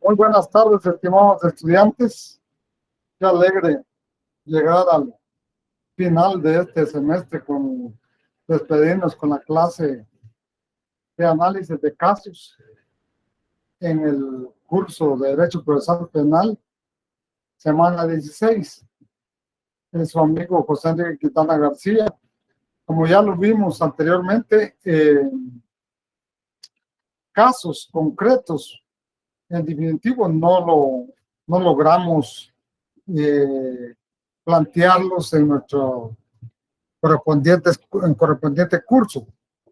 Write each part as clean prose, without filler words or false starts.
Muy buenas tardes, estimados estudiantes. Qué alegre llegar al final de este semestre con despedirnos con la clase de análisis de casos en el curso de Derecho Procesal Penal, semana 16. Es su amigo José Enrique Quintana García. Como ya lo vimos anteriormente, casos concretos, en definitivo, no logramos plantearlos en nuestro correspondiente curso,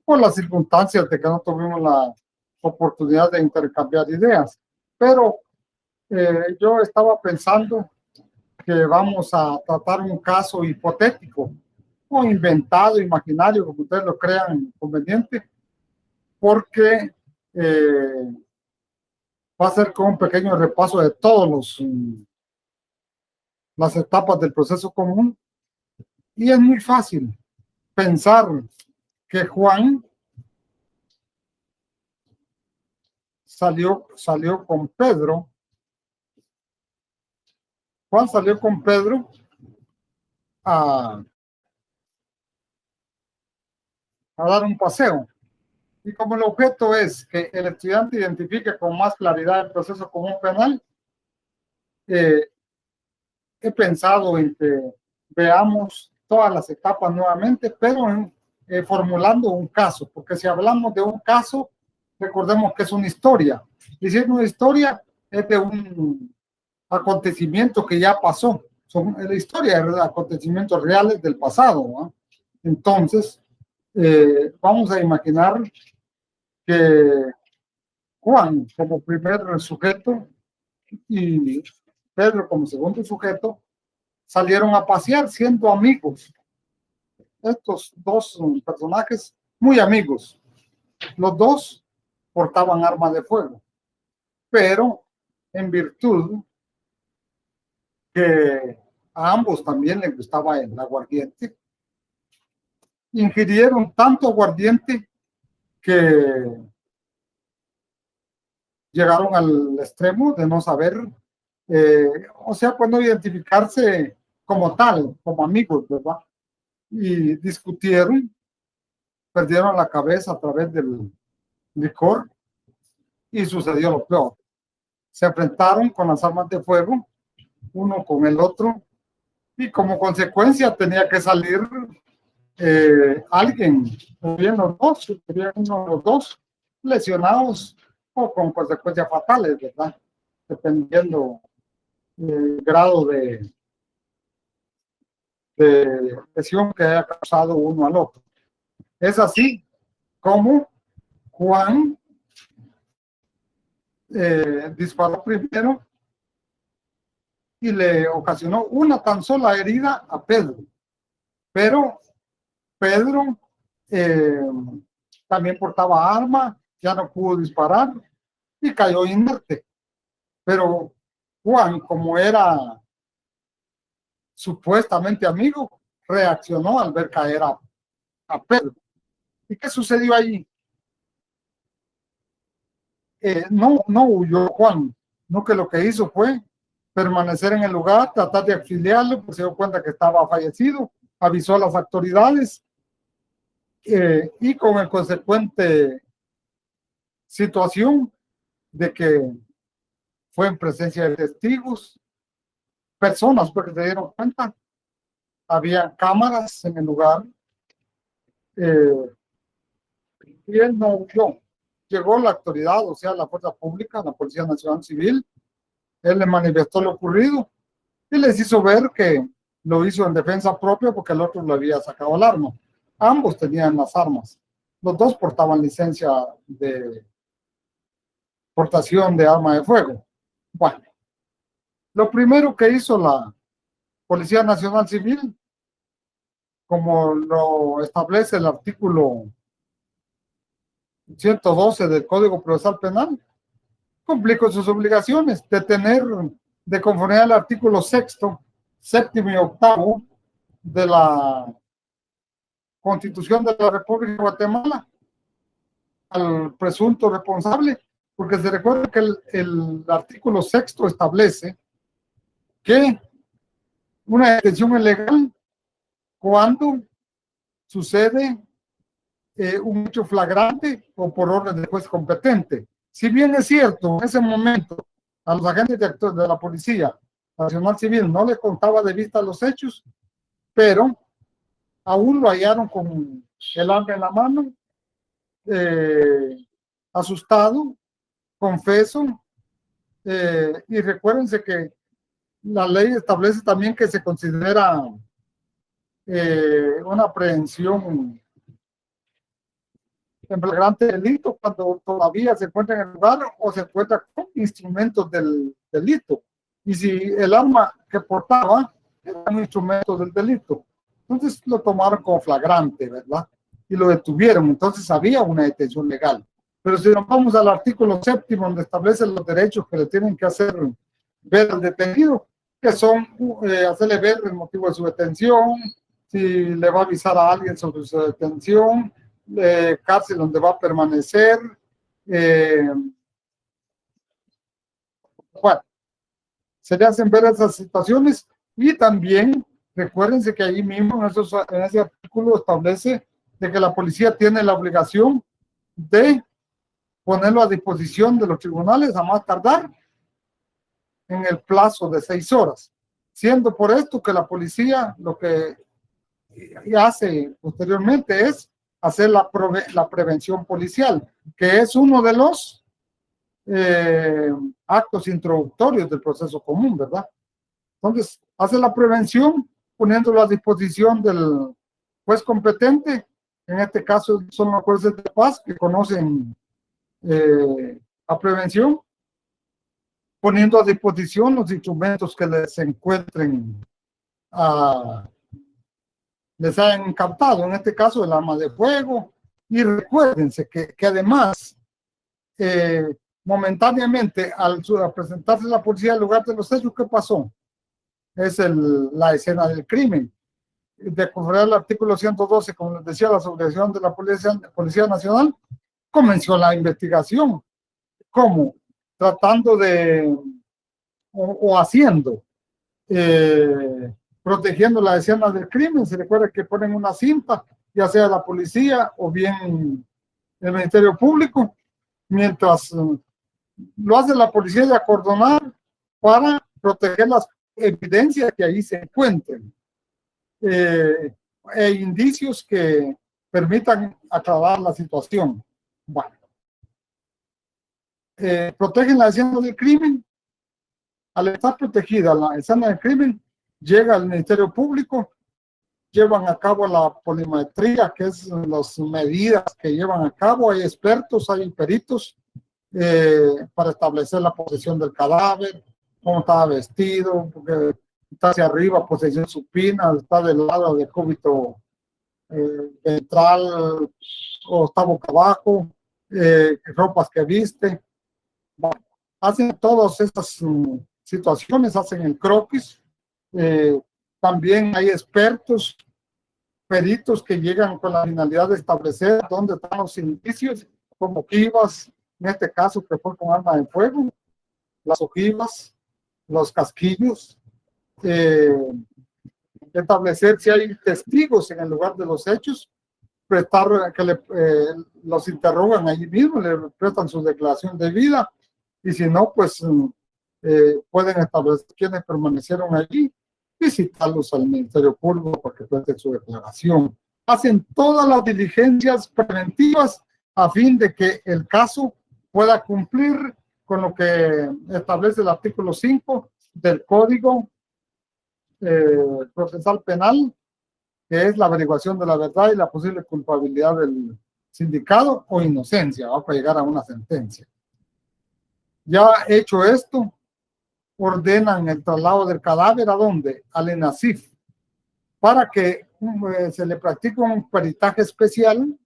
por las circunstancias de que no tuvimos la oportunidad de intercambiar ideas. Pero yo estaba pensando que vamos a tratar un caso hipotético o inventado, imaginario, como ustedes lo crean conveniente, porque va a ser con un pequeño repaso de todas las etapas del proceso común. Y es muy fácil pensar que Juan salió con Pedro. Juan salió con Pedro a dar un paseo. Y como el objeto es que el estudiante identifique con más claridad el proceso común penal, he pensado en que veamos todas las etapas nuevamente, pero formulando un caso, porque si hablamos de un caso, recordemos que es una historia. Y si es una historia, es de un acontecimiento que ya pasó. Son la historia de acontecimientos reales del pasado, ¿no? Entonces, vamos a imaginar que Juan como primer sujeto y Pedro como segundo sujeto salieron a pasear siendo amigos. Estos dos personajes muy amigos. Los dos portaban armas de fuego, pero en virtud que a ambos también les gustaba el aguardiente, ingirieron tanto aguardiente que llegaron al extremo de no saber, o sea, pues no identificarse como tal, como amigos, ¿verdad? Y discutieron, perdieron la cabeza a través del licor y sucedió lo peor. Se enfrentaron con las armas de fuego, uno con el otro, y como consecuencia tenía que salir alguien, o bien los dos, bien uno de los dos, lesionados o con consecuencias fatales, ¿verdad? Dependiendo del grado de lesión que haya causado uno al otro. Es así como Juan disparó primero y le ocasionó una tan sola herida a Pedro. Pero Pedro también portaba arma, ya no pudo disparar y cayó inerte. Pero Juan, como era supuestamente amigo, reaccionó al ver caer a Pedro. ¿Y qué sucedió allí? No huyó Juan, no, que lo que hizo fue permanecer en el lugar, tratar de auxiliarlo, pues se dio cuenta que estaba fallecido, avisó a las autoridades y con el consecuente situación de que fue en presencia de testigos, personas porque se dieron cuenta, había cámaras en el lugar, y él no huyó. Llegó la autoridad, o sea, la fuerza pública, la Policía Nacional Civil, él le manifestó lo ocurrido y les hizo ver que lo hizo en defensa propia porque el otro le había sacado el arma. Ambos tenían las armas. Los dos portaban licencia de portación de arma de fuego. Bueno, lo primero que hizo la Policía Nacional Civil, como lo establece el artículo 112 del Código Procesal Penal, cumplí con sus obligaciones, detener de conformidad al artículo 6º, 7º y 8º de la Constitución de la República de Guatemala al presunto responsable porque se recuerda que el artículo 6º establece que una detención es legal cuando sucede un hecho flagrante o por orden del juez competente. Si bien es cierto, en ese momento a los agentes de la Policía Nacional Civil no les contaba de vista los hechos, pero aún lo hallaron con el arma en la mano, asustado, confeso, y recuérdense que la ley establece también que se considera una aprehensión en flagrante delito cuando todavía se encuentra en el lugar o se encuentra con instrumentos del delito. Y si el arma que portaba era un instrumento del delito, entonces lo tomaron como flagrante, ¿verdad? Y lo detuvieron, entonces había una detención legal. Pero si nos vamos al artículo 7º, donde establece los derechos que le tienen que hacer ver al detenido, que son hacerle ver el motivo de su detención, si le va a avisar a alguien sobre su detención, cárcel donde va a permanecer. Bueno, se le hacen ver esas situaciones y también recuérdense que ahí mismo en ese artículo establece de que la policía tiene la obligación de ponerlo a disposición de los tribunales a más tardar en el plazo de 6 horas, siendo por esto que la policía lo que hace posteriormente es hacer la prevención policial, que es uno de los actos introductorios del proceso común, ¿verdad? Entonces, hace la prevención poniéndolo a disposición del juez competente. En este caso son los jueces de paz que conocen la prevención, poniendo a disposición los instrumentos que les encuentren les hayan incautado, en este caso el arma de fuego. Y recuérdense que además, momentáneamente, al presentarse la policía al lugar de los hechos, ¿qué pasó? Es la escena del crimen. De conformidad al artículo 112, como les decía, la subdelegación de la Policía Nacional, comenzó la investigación. ¿Cómo? Tratando de, o haciendo, protegiendo la escena del crimen. Se recuerda que ponen una cinta, ya sea la policía o bien el Ministerio Público, mientras lo hace la policía de acordonar para proteger las evidencias que ahí se encuentren e indicios que permitan aclarar la situación. Bueno, protegen la escena del crimen. Al estar protegida la escena del crimen, llega al Ministerio Público, llevan a cabo la polimetría, que es las medidas que llevan a cabo. Hay expertos, hay peritos para establecer la posición del cadáver, cómo estaba vestido, porque está hacia arriba, posición supina, está del lado del cúbito ventral o está boca abajo, ropas que viste. Bueno, hacen todas estas situaciones, hacen el croquis. También hay expertos, peritos que llegan con la finalidad de establecer dónde están los indicios, como ojivas, en este caso que fue con arma de fuego, las ojivas, los casquillos, establecer si hay testigos en el lugar de los hechos, prestar que los interrogan allí mismo, le prestan su declaración de vida, y si no, pues pueden establecer quiénes permanecieron allí, visitarlos al Ministerio Público para que presten su declaración. Hacen todas las diligencias preventivas a fin de que el caso pueda cumplir con lo que establece el artículo 5 del Código Procesal Penal, que es la averiguación de la verdad y la posible culpabilidad del sindicado o inocencia, para llegar a una sentencia. Ya hecho esto, ordenan el traslado del cadáver ¿a dónde? Al ENACIF, para que se le practique un peritaje especial,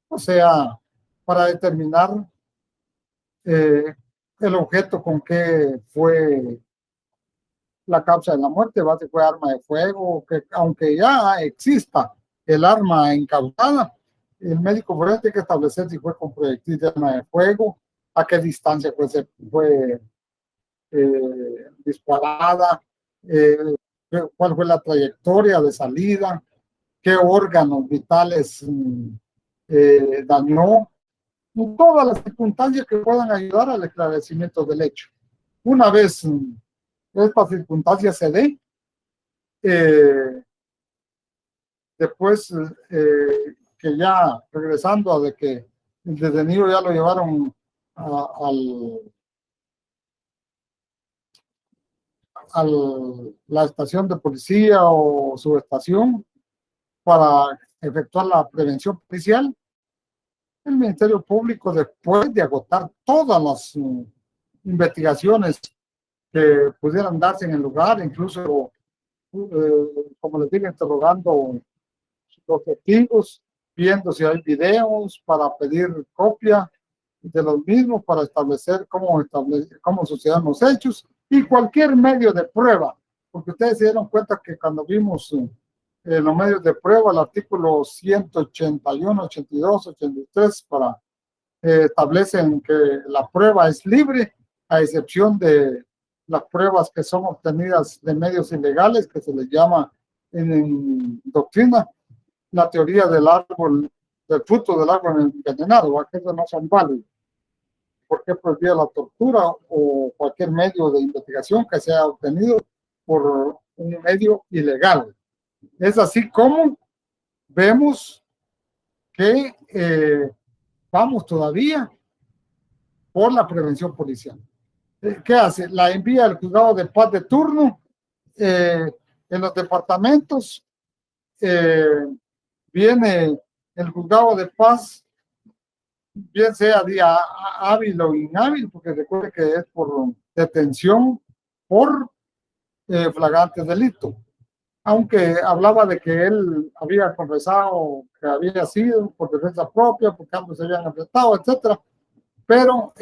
o sea, para determinar el objeto con que fue la causa de la muerte, si fue arma de fuego, que aunque ya exista el arma incautada, el médico forense tiene que establecer si fue con proyectil de arma de fuego, a qué distancia fue disparada, cuál fue la trayectoria de salida, qué órganos vitales dañó, y todas las circunstancias que puedan ayudar al esclarecimiento del hecho. Una vez esta circunstancia se dé, después que ya regresando a de que el detenido ya lo llevaron a la estación de policía o subestación para efectuar la prevención policial, el Ministerio Público, después de agotar todas las investigaciones que pudieran darse en el lugar, incluso, como les digo, interrogando los testigos, viendo si hay videos para pedir copia de los mismos para establecer cómo sucedieron los hechos y cualquier medio de prueba, porque ustedes se dieron cuenta que cuando vimos los medios de prueba, el artículo 181, 82, 83 establecen que la prueba es libre, a excepción de las pruebas que son obtenidas de medios ilegales, que se les llama en doctrina la teoría del árbol, del fruto del árbol envenenado, aquellos no son válidos, porque prohibía la tortura o cualquier medio de investigación que sea obtenido por un medio ilegal. Es así como vemos que vamos todavía por la prevención policial. ¿Qué hace? La envía al juzgado de paz de turno en los departamentos. Viene el juzgado de paz, bien sea día hábil o inhábil, porque recuerde que es por detención por flagrante delito. Aunque hablaba de que él había confesado que había sido por defensa propia, porque ambos se habían enfrentado, etcétera. Pero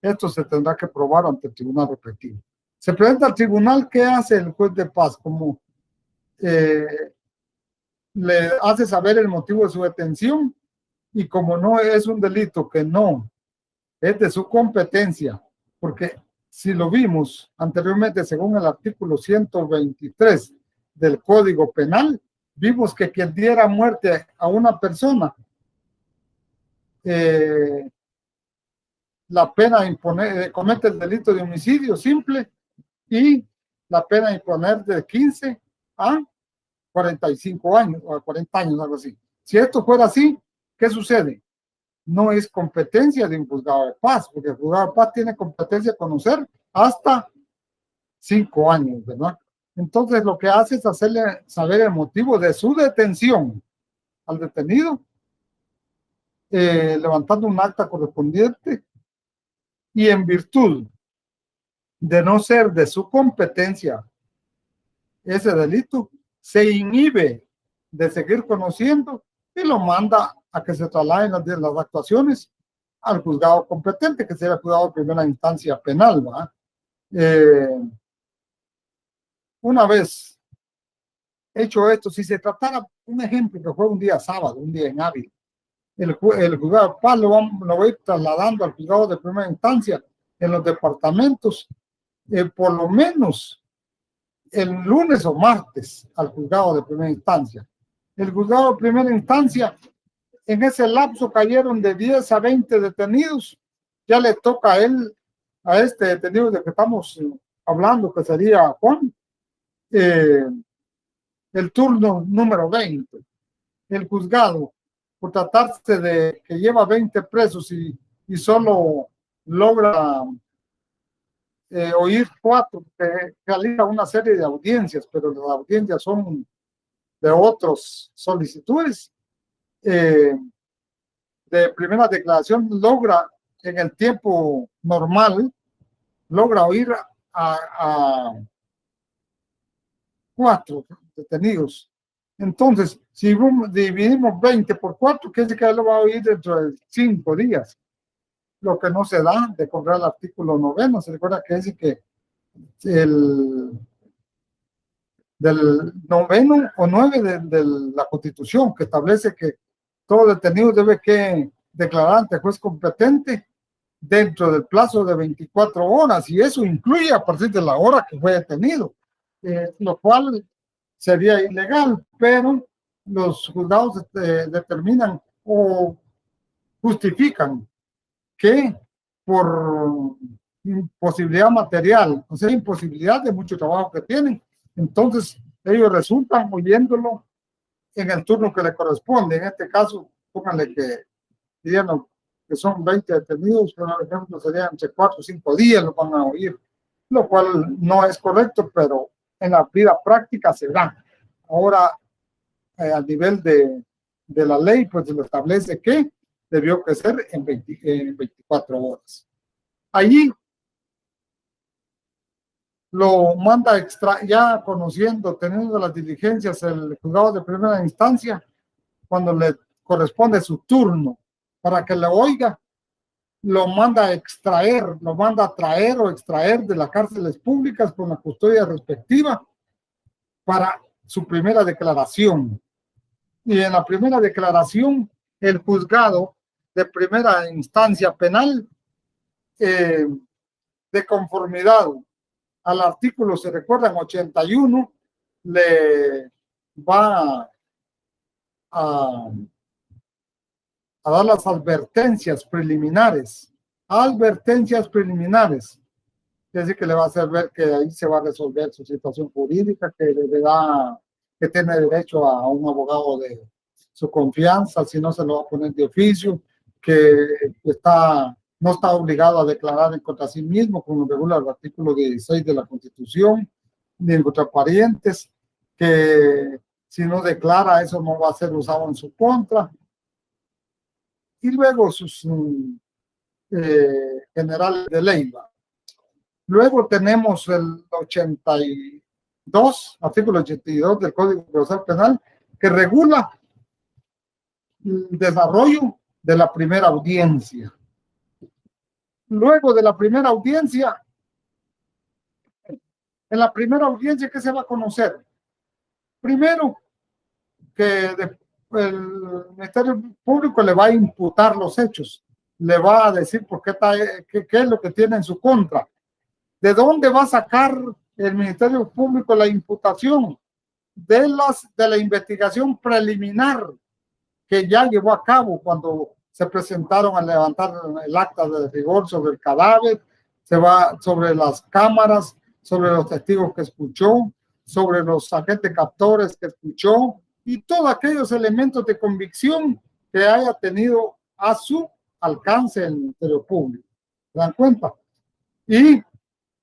esto se tendrá que probar ante el tribunal respectivo. Se presenta al tribunal. ¿Qué hace el juez de paz? Como le hace saber el motivo de su detención, y como no es un delito que no es de su competencia, porque si lo vimos anteriormente, según el artículo 123 del Código Penal, vimos que quien diera muerte a una persona, la pena imponer, comete el delito de homicidio simple, y la pena imponer de 15 a 45 años, o a 40 años, algo así. Si esto fuera así, ¿qué sucede? No es competencia de un juzgado de paz, porque el juzgado de paz tiene competencia de conocer hasta 5 años, ¿verdad? Entonces lo que hace es hacerle saber el motivo de su detención al detenido, levantando un acta correspondiente, y en virtud de no ser de su competencia ese delito, se inhibe de seguir conociendo y lo manda a que se trasladen las actuaciones al juzgado competente, que será el juzgado de primera instancia penal, ¿va? Una vez hecho esto, si se tratara, un ejemplo que fue un día sábado, un día inhábil, el juzgado de paz lo va a ir trasladando al juzgado de primera instancia en los departamentos, por lo menos el lunes o martes al juzgado de primera instancia. El juzgado de primera instancia, en ese lapso cayeron de 10 a 20 detenidos. Ya le toca a él, a este detenido de que estamos hablando, que sería Juan, el turno número 20. El juzgado, por tratarse de que lleva 20 presos y solo logra oír 4, que realiza una serie de audiencias, pero las audiencias son de otras solicitudes. De primera declaración, logra en el tiempo normal, logra oír a 4 detenidos. Entonces, si dividimos 20 por 4, quiere decir que él lo va a oír dentro de 5 días. Lo que no se da de comprar el artículo 9. Se recuerda que dice que del 9 o 9 de la Constitución, que establece que todo detenido debe que declarar ante juez competente dentro del plazo de 24 horas, y eso incluye a partir de la hora que fue detenido, lo cual sería ilegal, pero los juzgados determinan o justifican que por imposibilidad material, o sea, imposibilidad de mucho trabajo que tienen, entonces ellos resultan oyéndolo en el turno que le corresponde. En este caso, pónganle que dirían que son 20 detenidos, por ejemplo, serían entre 4 o 5 días lo van a oír, lo cual no es correcto, pero en la vida práctica se da. Ahora, a nivel de la ley, pues se lo establece que debió crecer en 24 horas. Allí lo manda ya conociendo, teniendo las diligencias, el juzgado de primera instancia, cuando le corresponde su turno para que le oiga, lo manda a extraer, lo manda a traer o extraer de las cárceles públicas con la custodia respectiva para su primera declaración. Y en la primera declaración, el juzgado de primera instancia penal, de conformidad al artículo, se recuerdan, 81, le va a dar las advertencias preliminares. Advertencias preliminares. Es decir, que le va a hacer ver que ahí se va a resolver su situación jurídica, que tiene derecho a un abogado de su confianza, si no se lo va a poner de oficio, que no está obligado a declarar en contra sí mismo, como regula el artículo 16 de la Constitución, ni en contra parientes, que si no declara, eso no va a ser usado en su contra. Y luego sus generales de ley. Luego tenemos el 82, artículo 82 del Código Procesal Penal, que regula el desarrollo de la primera audiencia. Luego de la primera audiencia, en la primera audiencia, ¿qué se va a conocer? Primero, que el Ministerio Público le va a imputar los hechos, le va a decir qué es lo que tiene en su contra. ¿De dónde va a sacar el Ministerio Público la imputación? De la investigación preliminar que ya llevó a cabo cuando se presentaron a levantar el acta de rigor sobre el cadáver, se va sobre las cámaras, sobre los testigos que escuchó, sobre los agentes captores que escuchó y todos aquellos elementos de convicción que haya tenido a su alcance el Ministerio Público. ¿Se dan cuenta? Y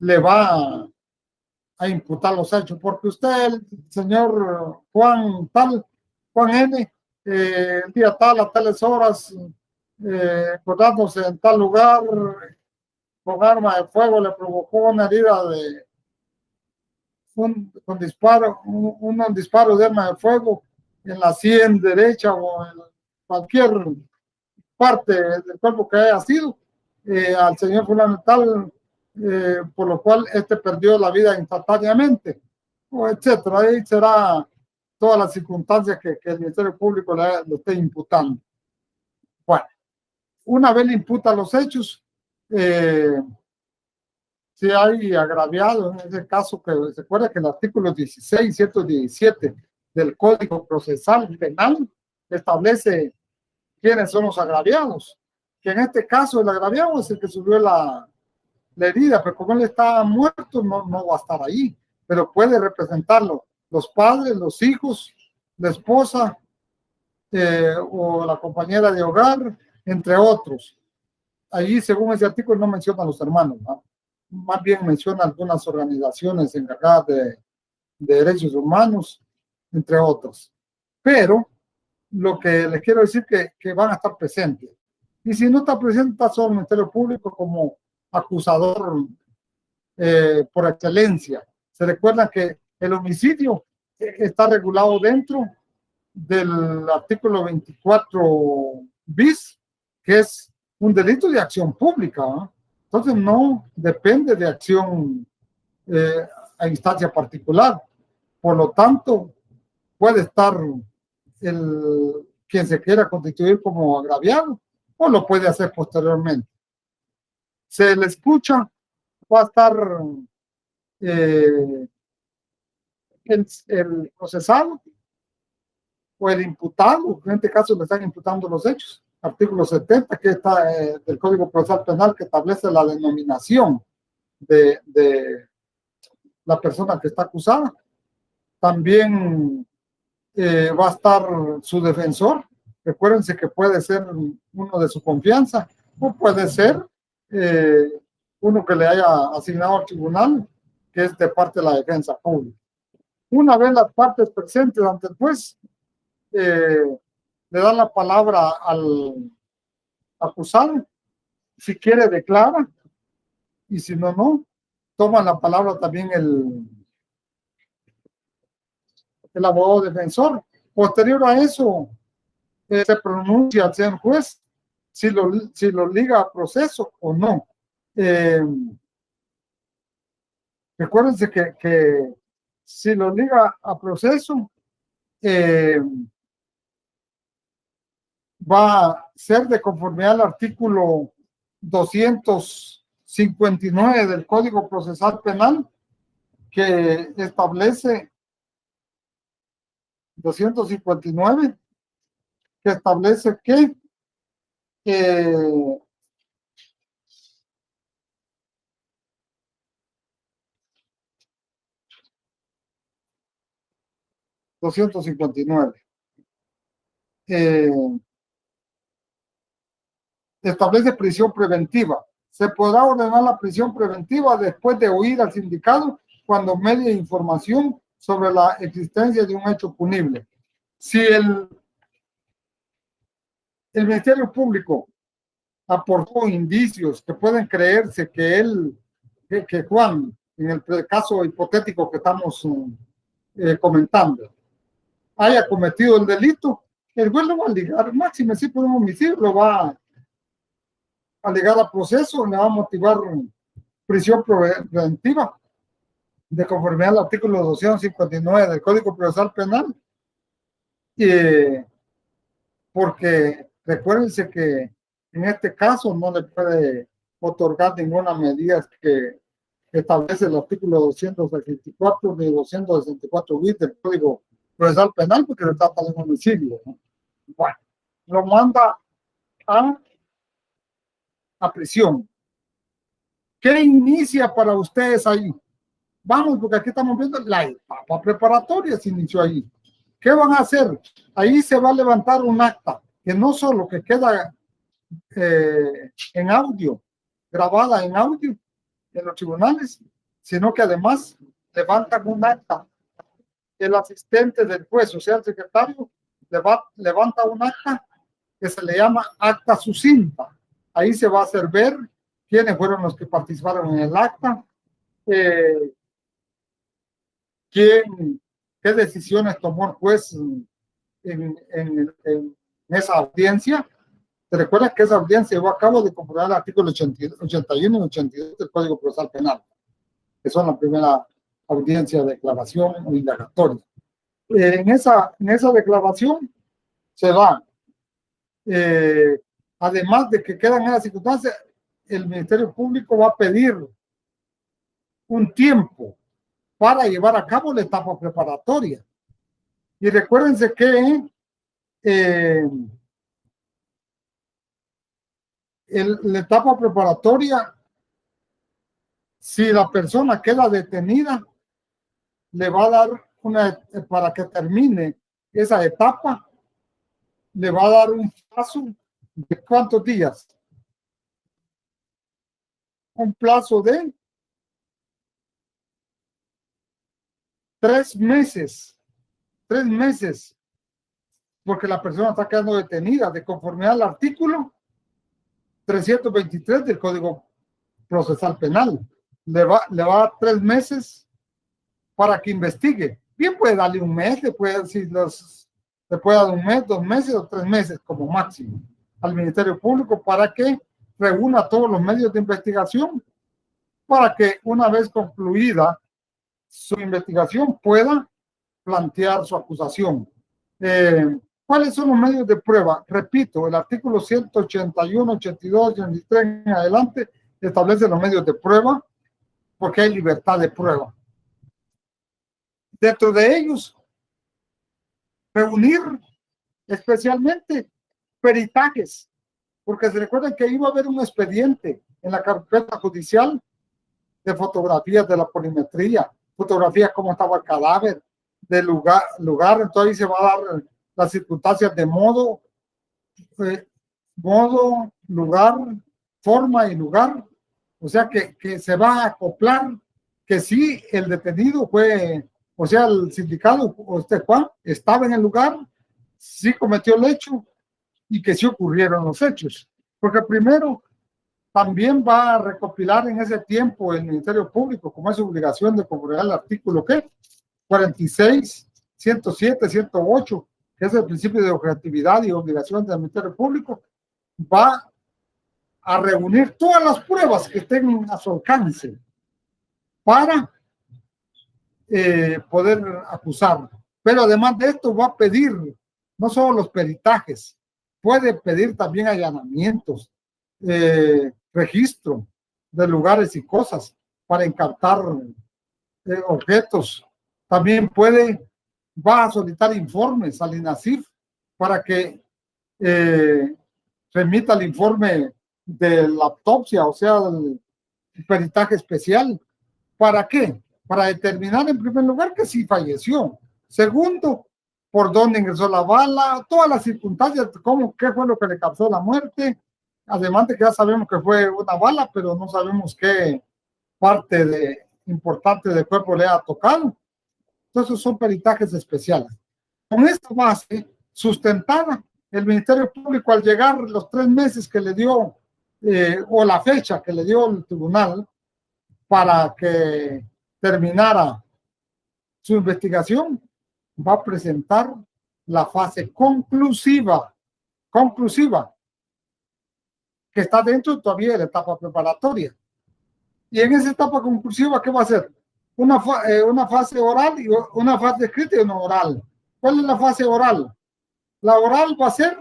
le va a imputar los hechos, porque usted, el señor Juan N., el día tal, a tales horas, encontrándose en tal lugar, con arma de fuego, le provocó una herida un disparo de arma de fuego en la sien derecha o en cualquier parte del cuerpo que haya sido, al señor fulano tal, por lo cual perdió la vida instantáneamente, o etcétera. Ahí será todas las circunstancias que el Ministerio Público le esté imputando. Bueno, una vez le imputa los hechos, si hay agraviado, en ese caso, que se acuerda que el artículo 16 y 117 del Código Procesal Penal establece quiénes son los agraviados, que en este caso el agraviado es el que subió la herida, pero como él está muerto, no va a estar ahí, pero puede representarlo los padres, los hijos, la esposa o la compañera de hogar, entre otros. Allí, según ese artículo, no menciona a los hermanos, ¿no? Más bien menciona algunas organizaciones encargadas de derechos humanos, entre otros. Pero lo que les quiero decir que van a estar presentes. Y si no está presente, está solo el Ministerio Público como acusador por excelencia. Se recuerda que el homicidio está regulado dentro del artículo 24 bis, que es un delito de acción pública, ¿no? Entonces no depende de acción a instancia particular. Por lo tanto, puede estar quien se quiera constituir como agraviado o lo puede hacer posteriormente. Se le escucha, va a estar el procesado o el imputado, en este caso le están imputando los hechos. Artículo 70 que está del Código Procesal Penal, que establece la denominación de la persona que está acusada. También va a estar su defensor. Recuérdense que puede ser uno de su confianza o puede ser uno que le haya asignado al tribunal, que es de parte de la defensa pública. Una vez las partes presentes ante el juez, le dan la palabra al acusado. Si quiere, declara, y si no, no. Toma la palabra también el abogado defensor. Posterior a eso, se pronuncia al señor juez si lo liga a proceso o no. Recuérdense que si lo liga a proceso, va a ser de conformidad al artículo 259 del Código Procesal Penal, que establece 259, que establece que establece prisión preventiva. Se podrá ordenar la prisión preventiva después de oír al sindicado cuando medie información sobre la existencia de un hecho punible. Si el Ministerio Público aportó indicios que pueden creerse que Juan, en el caso hipotético que estamos comentando, haya cometido el delito, el juez lo va a ligar, máximo si por un homicidio, lo va a ligar a proceso, le va a motivar prisión preventiva de conformidad al artículo 259 del Código Procesal Penal, porque recuérdense que en este caso no le puede otorgar ninguna medida que establece el artículo 264 ni 264 bis del Código Procesal Penal, porque se trata de un homicidio, ¿no? Bueno, lo manda a prisión. ¿Qué inicia para ustedes ahí? Vamos, porque aquí estamos viendo la etapa preparatoria, se inició ahí. ¿Qué van a hacer? Ahí se va a levantar un acta, que no solo que queda en audio, grabada en audio en los tribunales, sino que además levantan un acta. El asistente del juez, o sea, el secretario, levanta un acta que se le llama acta sucinta. Ahí se va a hacer ver quiénes fueron los que participaron en el acta, qué decisiones tomó el juez en esa audiencia. ¿Te recuerdas que esa audiencia llevó a cabo de conformidad al artículo 81 y 82 del Código Procesal Penal, que son la primera audiencia, declaración o indagatoria? En esa declaración se va, además de que quedan en las circunstancias, el Ministerio Público va a pedir un tiempo para llevar a cabo la etapa preparatoria. Y recuérdense que la etapa preparatoria, si la persona queda detenida, le va a dar para que termine esa etapa, le va a dar un plazo de ¿cuántos días? Un plazo de 3 meses. 3 meses, porque la persona está quedando detenida de conformidad al artículo 323 del Código Procesal Penal. Le va a dar 3 meses para que investigue. Bien, puede darle un mes, le puede dar un mes, 2 meses o 3 meses como máximo al Ministerio Público para que reúna todos los medios de investigación, para que una vez concluida su investigación pueda plantear su acusación. ¿Cuáles son los medios de prueba? Repito, el artículo 181, 82, 83 en adelante establece los medios de prueba porque hay libertad de prueba. Dentro de ellos, reunir especialmente peritajes, porque se recuerdan que iba a haber un expediente en la carpeta judicial de fotografías de la polimetría, fotografías cómo estaba el cadáver, del lugar, entonces ahí se va a dar las circunstancias de modo, lugar, forma y lugar, o sea que se va a acoplar que sí el detenido fue, o sea, el sindicado, Juan, estaba en el lugar, sí cometió el hecho y que sí ocurrieron los hechos. Porque primero también va a recopilar en ese tiempo el Ministerio Público, como es su obligación de conformidad al artículo 46, 107, 108, que es el principio de objetividad y obligación del Ministerio Público, va a reunir todas las pruebas que estén a su alcance para poder acusar. Pero además de esto va a pedir no solo los peritajes, puede pedir también allanamientos, registro de lugares y cosas para encartar objetos. También va a solicitar informes al INASIF para que remita el informe de la autopsia, o sea, el peritaje especial. ¿Para qué? Para determinar en primer lugar que sí falleció. Segundo, por dónde ingresó la bala, todas las circunstancias, qué fue lo que le causó la muerte. Además de que ya sabemos que fue una bala, pero no sabemos qué parte importante del cuerpo le ha tocado. Entonces son peritajes especiales. Con esta base sustentada, el Ministerio Público al llegar los 3 meses que le dio, o la fecha que le dio el tribunal para que terminara su investigación, va a presentar la fase conclusiva, que está dentro todavía de la etapa preparatoria. Y en esa etapa conclusiva, ¿qué va a hacer? Una fase oral y una fase escrita y una oral. ¿Cuál es la fase oral? La oral va a ser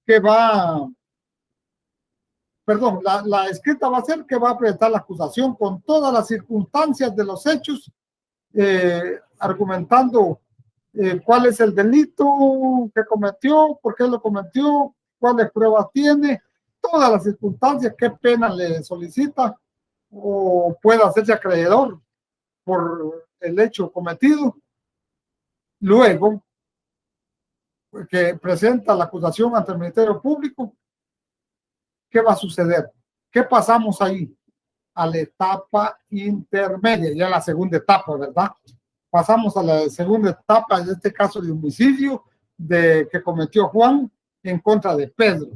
que la escrita va a ser que va a presentar la acusación con todas las circunstancias de los hechos, argumentando cuál es el delito que cometió, por qué lo cometió, cuáles pruebas tiene, todas las circunstancias, qué pena le solicita o puede hacerse acreedor por el hecho cometido. Luego, que presenta la acusación ante el Ministerio Público, ¿qué va a suceder? ¿Qué pasamos ahí? A la etapa intermedia, ya la segunda etapa, ¿verdad? Pasamos a la segunda etapa, en este caso de homicidio que cometió Juan en contra de Pedro.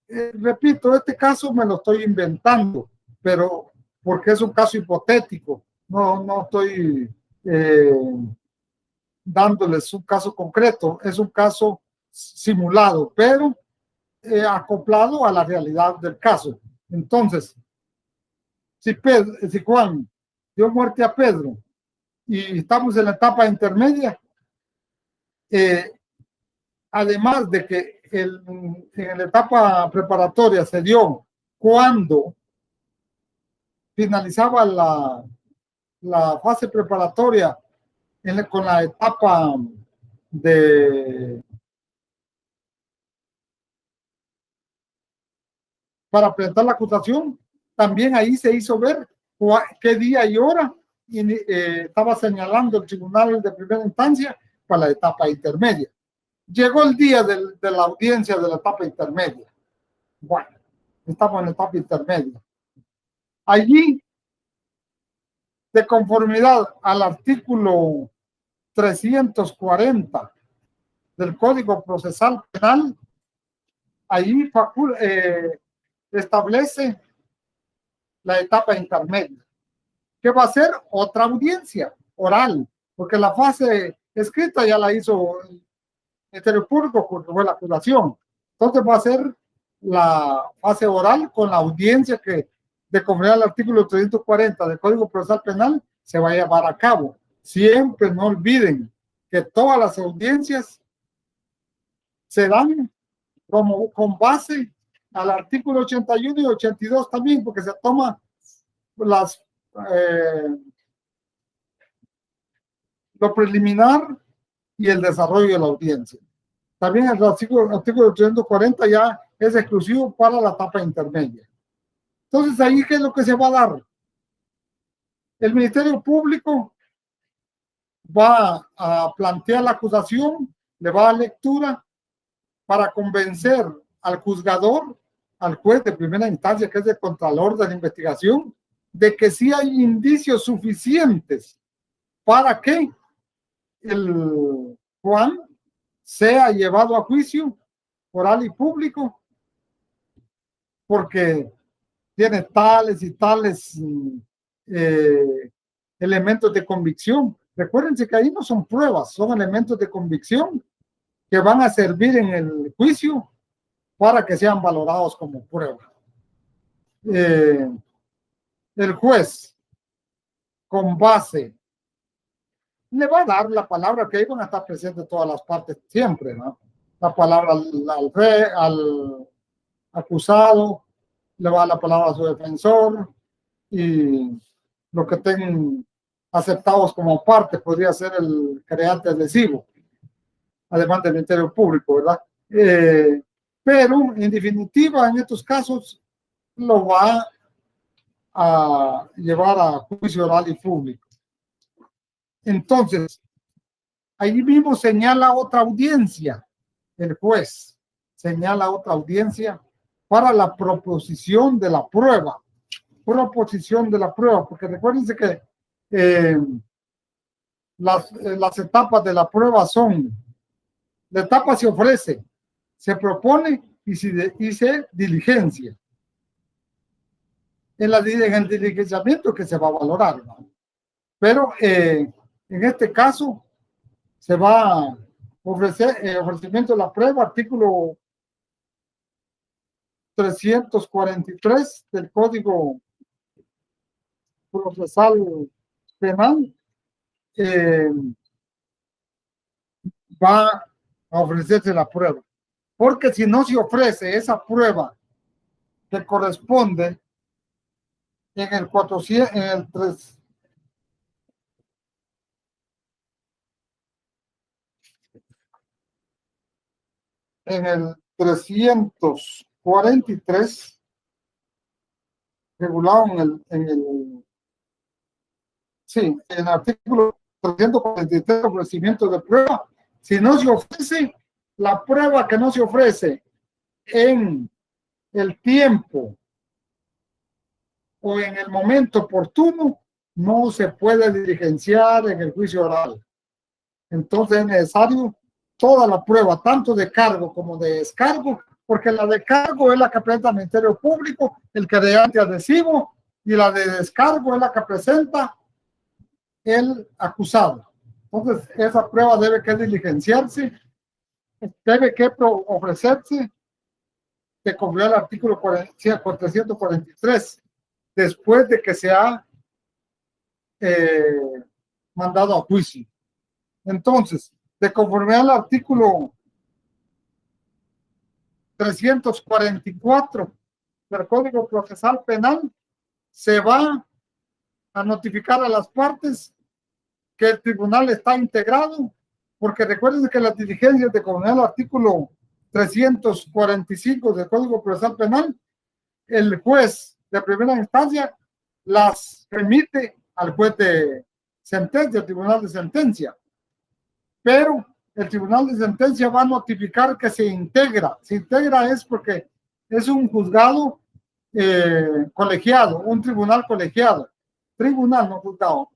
Repito, este caso me lo estoy inventando, pero porque es un caso hipotético, no estoy dándoles un caso concreto, es un caso simulado, pero acoplado a la realidad del caso. Entonces, si Juan dio muerte a Pedro y estamos en la etapa intermedia, además de que en la etapa preparatoria se dio cuando finalizaba la fase preparatoria con la etapa para presentar la acusación, también ahí se hizo ver qué día y hora estaba señalando el tribunal de primera instancia para la etapa intermedia. Llegó el día de la audiencia de la etapa intermedia. Bueno, estamos en la etapa intermedia. Allí, de conformidad al artículo 340 del Código Procesal Penal, allí establece la etapa intermedia, que va a ser otra audiencia oral, porque la fase escrita ya la hizo el Ministerio Público porque fue la acusación. Entonces va a ser la fase oral con la audiencia que, de conformidad al artículo 340 del Código Procesal Penal, se va a llevar a cabo. Siempre no olviden que todas las audiencias se dan como con base al artículo 81 y 82 también, porque se toma lo preliminar y el desarrollo de la audiencia. También el artículo 340 ya es exclusivo para la etapa intermedia. Entonces, ahí, ¿qué es lo que se va a dar? El Ministerio Público va a plantear la acusación, le va a dar lectura para convencer al juzgador, al juez de primera instancia, que es el contralor de la investigación, de que sí hay indicios suficientes para que el Juan sea llevado a juicio oral y público, porque tiene tales y tales elementos de convicción. Recuérdense que ahí no son pruebas, son elementos de convicción que van a servir en el juicio para que sean valorados como prueba. El juez, con base, le va a dar la palabra, que ahí van a estar presentes todas las partes siempre, ¿no? La palabra al acusado, le va a dar la palabra a su defensor, y lo que tengan aceptados como parte podría ser el creante adhesivo, además del Ministerio Público, ¿verdad? Pero en definitiva, en estos casos, lo va a llevar a juicio oral y público. Entonces, ahí mismo señala otra audiencia, el juez señala otra audiencia para la proposición de la prueba. Proposición de la prueba, porque recuérdense que las etapas de la prueba son: la etapa se ofrece, se propone y se diligencia. En el diligenciamiento que se va a valorar, ¿no? Pero en este caso se va a ofrecer ofrecimiento de la prueba, artículo 343 del Código Procesal Penal. Va a ofrecerse la prueba, porque si no se ofrece esa prueba que corresponde en el 400, en el 3, en el 343, regulado en el artículo 343, ofrecimiento de prueba. Si no se ofrece la prueba, que no se ofrece en el tiempo o en el momento oportuno, no se puede diligenciar en el juicio oral. Entonces es necesario toda la prueba, tanto de cargo como de descargo, porque la de cargo es la que presenta el Ministerio Público, el creante adhesivo, y la de descargo es la que presenta el acusado. Entonces, esa prueba debe que diligenciarse, debe que ofrecerse, de conforme al artículo 443, después de que se ha mandado a juicio. Entonces, de conforme al artículo 344 del Código Procesal Penal, se va a notificar a las partes que el tribunal está integrado, porque recuerden que las diligencias de conforme al artículo 345 del Código Procesal Penal, el juez de primera instancia las remite al juez de sentencia, al tribunal de sentencia. Pero el tribunal de sentencia va a notificar que se integra. Se integra es porque es un juzgado colegiado, un tribunal colegiado. Tribunal, no juzgado.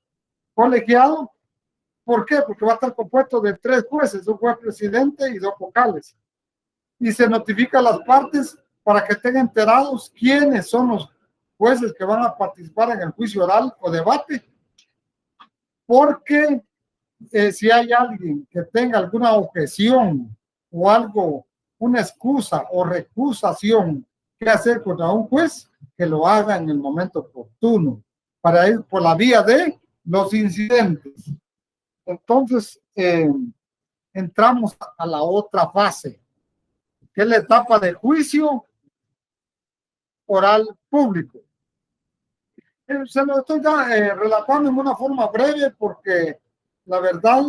Colegiado. ¿Por qué? Porque va a estar compuesto de 3 jueces, un juez presidente y 2 vocales. Y se notifica a las partes para que estén enterados quiénes son los jueces que van a participar en el juicio oral o debate. Porque si hay alguien que tenga alguna objeción o algo, una excusa o recusación que hacer contra un juez, que lo haga en el momento oportuno, para ir por la vía de los incidentes. Entonces, entramos a la otra fase. que es la etapa de juicio oral público. Se lo estoy relatando en una forma breve porque la verdad,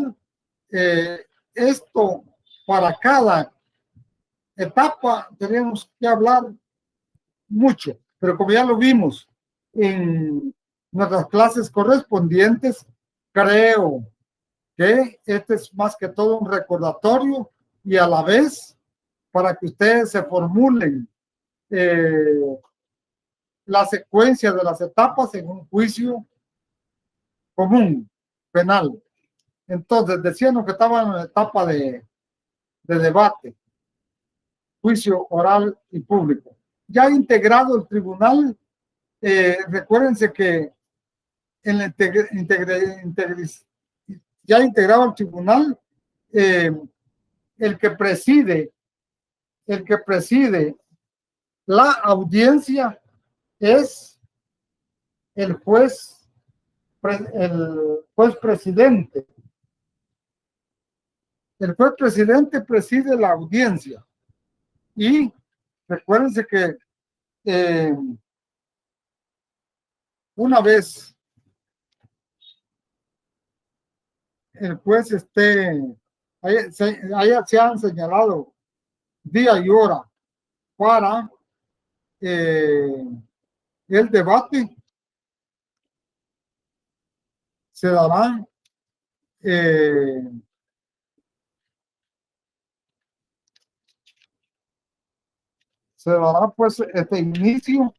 esto para cada etapa tenemos que hablar mucho, pero como ya lo vimos en nuestras clases correspondientes, creo que este es más que todo un recordatorio y a la vez para que ustedes se formulen la secuencia de las etapas en un juicio común, penal. Entonces, decíamos que estaba en la etapa de debate, juicio oral y público. Ya integrado el tribunal, recuérdense que en la ya integrado el tribunal, el que preside la audiencia es el juez presidente. El juez presidente preside la audiencia. Y recuérdense que una vez el juez se han señalado día y hora para el debate, se dará pues este inicio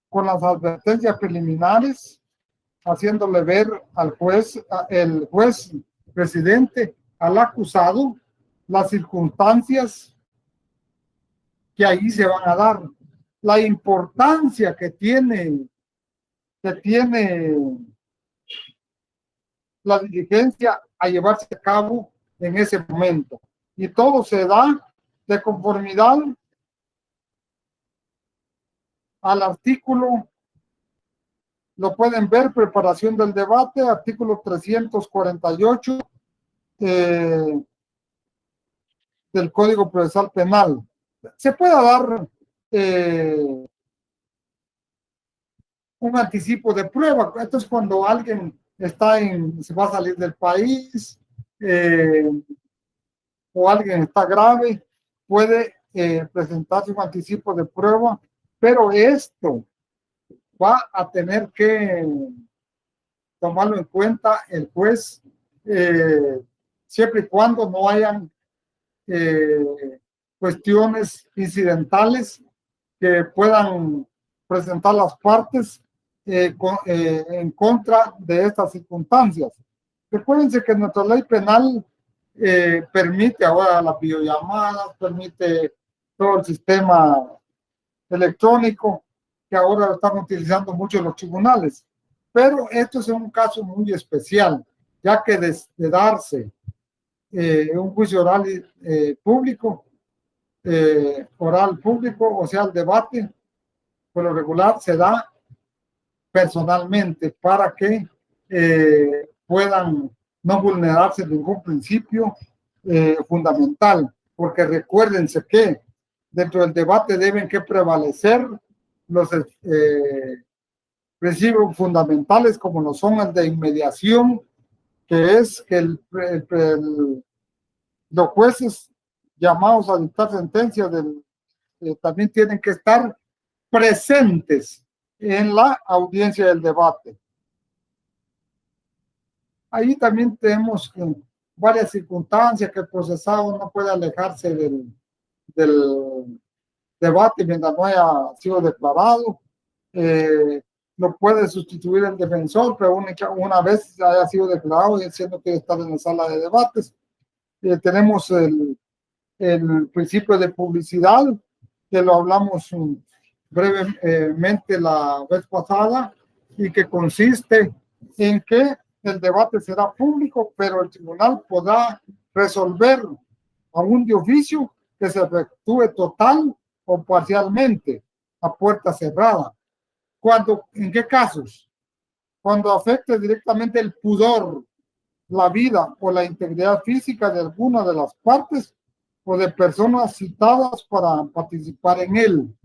con las advertencias preliminares, haciéndole ver al juez, el juez presidente, al acusado, las circunstancias que ahí se van a dar, la importancia que tiene la diligencia a llevarse a cabo en ese momento. Y todo se da de conformidad al artículo, lo pueden ver, preparación del debate, artículo 348 del Código Procesal Penal. Se puede dar un anticipo de prueba. Esto es cuando alguien se va a salir del país o alguien está grave, puede presentarse un anticipo de prueba, pero esto va a tener que tomarlo en cuenta el juez siempre y cuando no hayan cuestiones incidentales que puedan presentar las partes en contra de estas circunstancias. Recuérdense que nuestra ley penal permite ahora las videollamadas, permite todo el sistema electrónico que ahora lo están utilizando mucho los tribunales. Pero esto es un caso muy especial, ya que de darse un juicio oral público, o sea, el debate, por lo regular se da personalmente para que puedan no vulnerarse ningún principio fundamental, porque recuérdense que dentro del debate deben que prevalecer los principios fundamentales como lo son el de inmediación, que es que los jueces llamados a dictar sentencias también tienen que estar presentes en la audiencia del debate. Ahí también tenemos varias circunstancias que el procesado no puede alejarse del debate mientras no haya sido declarado. Lo puede sustituir el defensor, pero una vez haya sido declarado y siendo que estar en la sala de debates. Tenemos el principio de publicidad, que lo hablamos brevemente la vez pasada, y que consiste en que el debate será público, pero el tribunal podrá resolver aún de oficio que se efectúe total o parcialmente a puerta cerrada. ¿En qué casos? Cuando afecte directamente el pudor, la vida o la integridad física de alguna de las partes, o de personas citadas para participar en él.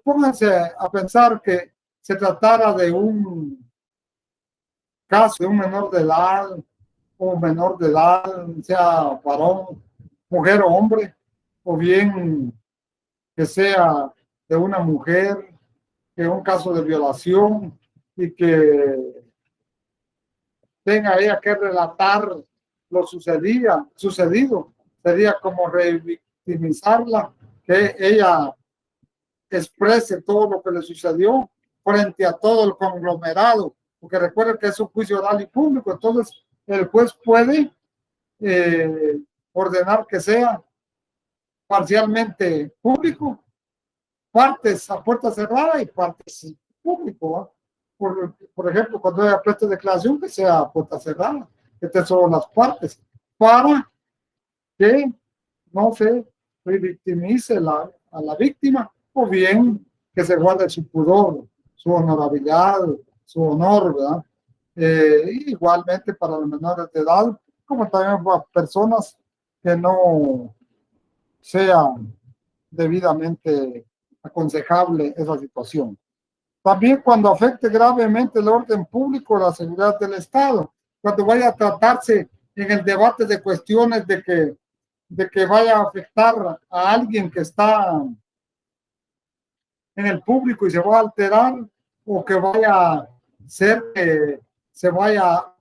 Pónganse a pensar que se tratara de un caso de un menor de edad o menor de edad, sea varón, mujer o hombre, o bien que sea de una mujer, que es un caso de violación y que tenga ella que relatar lo sucedido, sería como revictimizarla, que ella exprese todo lo que le sucedió frente a todo el conglomerado, porque recuerden que es un juicio oral y público, entonces el juez puede ordenar que sea parcialmente público, partes a puerta cerrada y partes público, ¿no? Por ejemplo, cuando haya presta declaración, que sea a puerta cerrada, que estén solo las partes, para que no se revictimice a la víctima, o bien que se guarde su pudor, su honorabilidad, su honor, ¿verdad? Igualmente para los menores de edad, como también para personas que no sean debidamente aconsejable esa situación. También cuando afecte gravemente el orden público o la seguridad del Estado, cuando vaya a tratarse en el debate de cuestiones de que vaya a afectar a alguien que está en el público y se va a alterar, o que vaya a ser que se vaya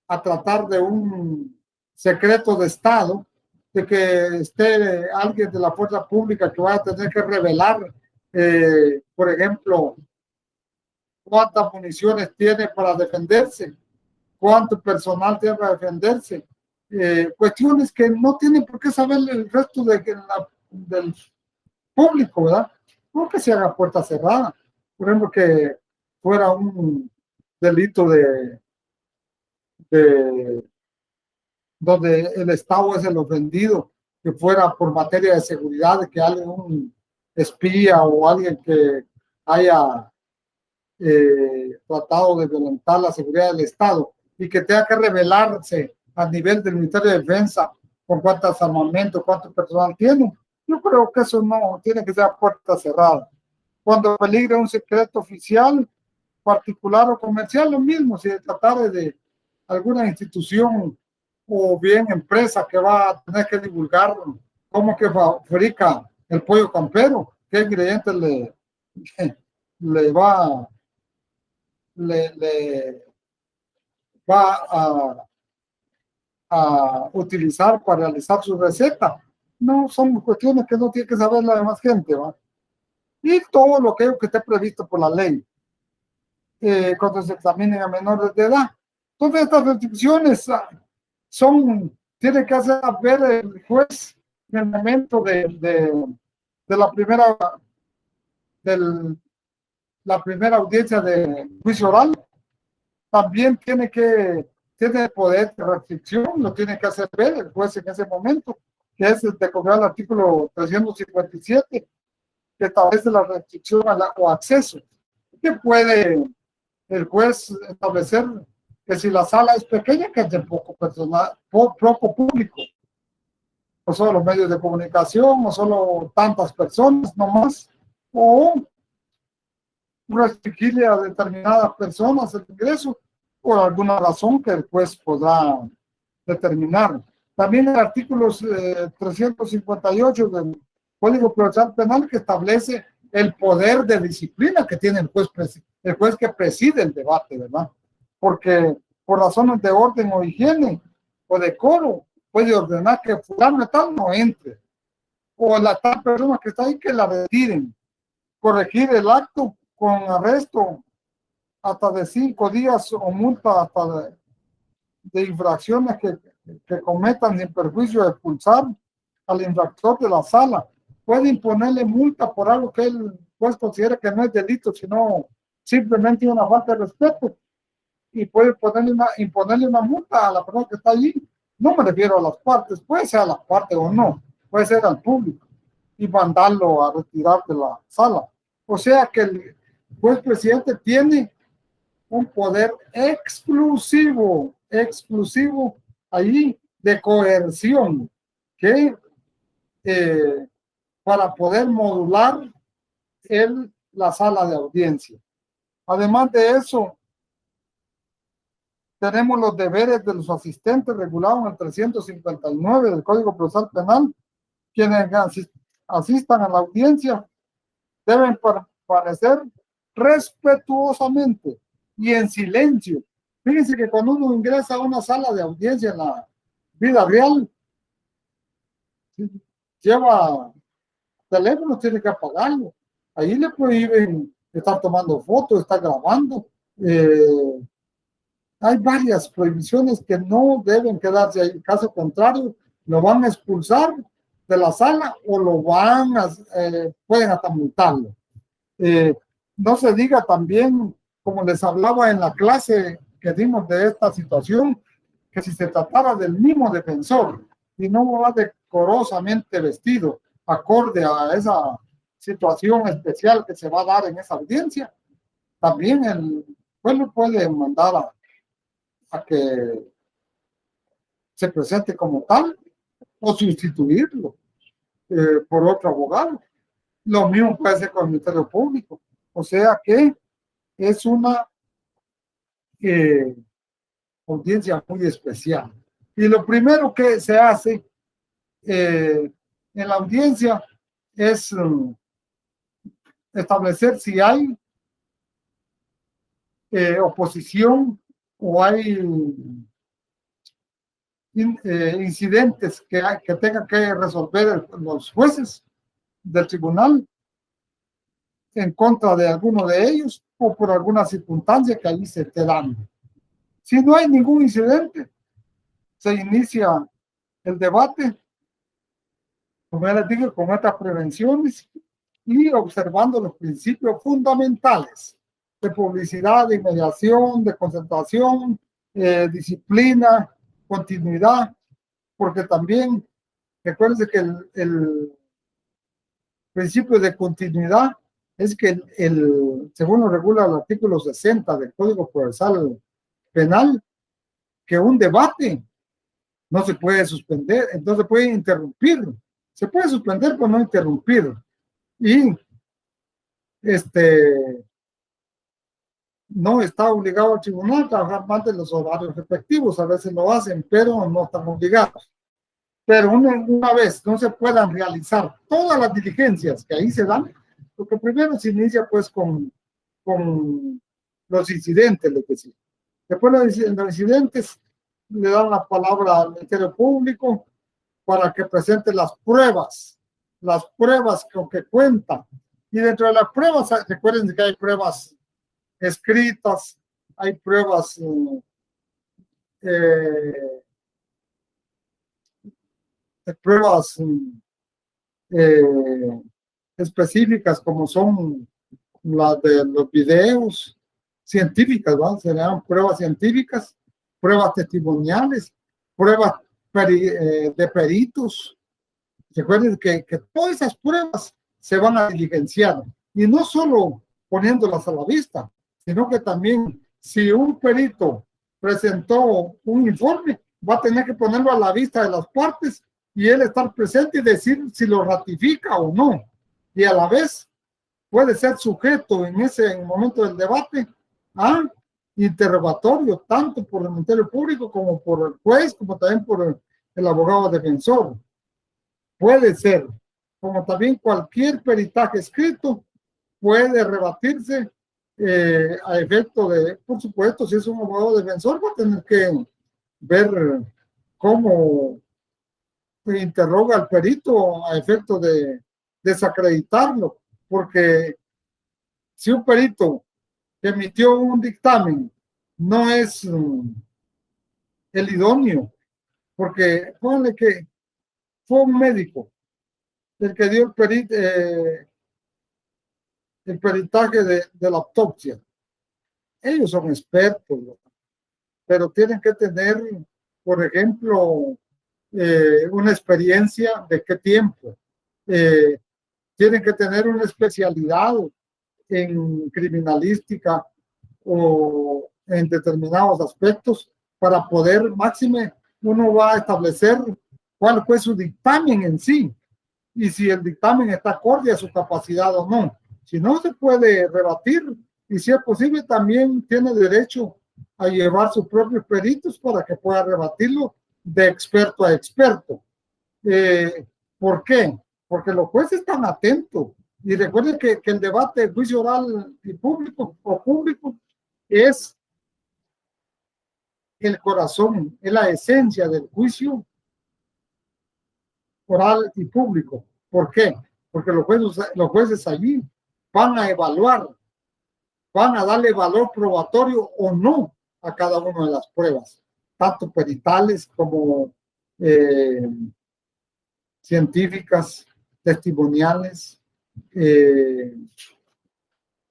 a tratar de un secreto de Estado, de que esté alguien de la fuerza pública que vaya a tener que revelar, por ejemplo, cuántas municiones tiene para defenderse, cuánto personal tiene para defenderse, cuestiones que no tienen por qué saber el resto del público, ¿verdad? No que se haga puerta cerrada. Por ejemplo, que fuera un delito de donde el Estado es el ofendido, que fuera por materia de seguridad, de que alguien, un espía o alguien que haya tratado de violentar la seguridad del Estado y que tenga que revelarse a nivel del Ministerio de Defensa con cuántos armamentos, cuánto personal tiene. Yo creo que eso no tiene que ser a puerta cerrada. Cuando peligra un secreto oficial, particular o comercial, lo mismo, si se tratara de alguna institución o bien empresa que va a tener que divulgar cómo que fabrica el pollo campero, qué ingredientes le va le va a utilizar para realizar su receta. No son cuestiones que no tiene que saber la demás gente, ¿va? Y todo lo que esté previsto por la ley cuando se examinen a menores de edad. Entonces estas restricciones tiene que hacer ver el juez en el momento de la primera audiencia de juicio oral. También tiene poder de restricción, lo tiene que hacer ver el juez en ese momento, que es de conforme al artículo 357, que establece la restricción o acceso. Que puede el juez establecer que si la sala es pequeña, que es de poco personal, poco público, o solo los medios de comunicación, o solo tantas personas, no más, o restringirle a determinadas personas el ingreso por alguna razón que el juez podrá determinar. También el artículo 358 del Código Procesal Penal, que establece el poder de disciplina que tiene el juez que preside el debate, ¿verdad? Porque por razones de orden o higiene o decoro puede ordenar que fulano tal no entre, o la tal persona que está ahí que la retiren, corregir el acto con arresto hasta de 5 días o multa hasta de infracciones que cometan sin perjuicio de expulsar al infractor de la sala. Puede imponerle multa por algo que él pues considera que no es delito, sino simplemente una falta de respeto, y puede imponerle una multa a la persona que está allí. No me refiero a las partes, puede ser a las partes o no, puede ser al público, y mandarlo a retirar de la sala. O sea que el juez presidente tiene un poder exclusivo allí de coerción, que para poder modular la sala de audiencia. Además de eso, tenemos los deberes de los asistentes regulados en el 359 del Código Procesal Penal. Quienes asistan a la audiencia deben permanecer respetuosamente y en silencio. Fíjense que cuando uno ingresa a una sala de audiencia en la vida real, lleva teléfono, tiene que apagarlo. Ahí le prohíben estar tomando fotos, estar grabando. Hay varias prohibiciones que no deben quedarse ahí. En caso contrario, lo van a expulsar de la sala o lo van a, pueden hasta multarlo. No se diga también, como les hablaba en la clase que dimos de esta situación, que si se tratara del mismo defensor y no va decorosamente vestido, acorde a esa situación especial que se va a dar en esa audiencia, también el pueblo puede mandar a que se presente como tal o sustituirlo por otro abogado. Lo mismo puede ser con el Ministerio Público. O sea que es una audiencia muy especial. Y lo primero que se hace en la audiencia es establecer si hay oposición o hay incidentes que tengan que resolver los jueces del tribunal en contra de alguno de ellos o por alguna circunstancia que ahí se esté dando. Si no hay ningún incidente, se inicia el debate, como ya les digo, con estas prevenciones y observando los principios fundamentales de publicidad, de inmediación, de concentración, disciplina, continuidad, porque también recuérdense que el principio de continuidad es que según lo regula el artículo 60 del Código Procesal Penal, que un debate no se puede suspender, entonces puede interrumpir, se puede suspender pero no interrumpir, y no está obligado el tribunal a trabajar más de los horarios respectivos, a veces lo hacen, pero no están obligados. Pero una vez no se puedan realizar todas las diligencias que ahí se dan, porque primero se inicia pues con los incidentes, lo que sí. Después los incidentes le dan la palabra al Ministerio Público para que presente las pruebas con que cuentan. Y dentro de las pruebas, recuerden que hay pruebas escritas, hay pruebas específicas como son las de los videos científicas, ¿no? Se llaman pruebas científicas, pruebas testimoniales, pruebas de peritos. Recuerden que todas esas pruebas se van a diligenciar y no solo poniéndolas a la vista, sino que también si un perito presentó un informe, va a tener que ponerlo a la vista de las partes y él estar presente y decir si lo ratifica o no. Y a la vez puede ser sujeto en ese momento del debate a interrogatorio, tanto por el Ministerio Público como por el juez, como también por el abogado defensor. Puede ser, como también cualquier peritaje escrito, puede rebatirse a efecto de, por supuesto, si es un abogado defensor, va a tener que ver cómo interroga al perito a efecto de desacreditarlo, porque si un perito que emitió un dictamen no es el idóneo, porque póngale que fue un médico el que dio el peritaje de la autopsia. Ellos son expertos, ¿no? Pero tienen que tener, por ejemplo, una experiencia de qué tiempo. Tienen que tener una especialidad en criminalística o en determinados aspectos para poder, máxime, uno va a establecer cuál fue su dictamen en sí y si el dictamen está acorde a su capacidad o no. Si no, se puede rebatir y si es posible también tiene derecho a llevar sus propios peritos para que pueda rebatirlo de experto a experto. ¿Por qué? Porque los jueces están atentos y recuerden que el debate, el juicio oral y público o público es el corazón, es la esencia del juicio oral y público. ¿Por qué? Porque los jueces allí van a evaluar, van a darle valor probatorio o no a cada una de las pruebas, tanto peritales como científicas, testimoniales,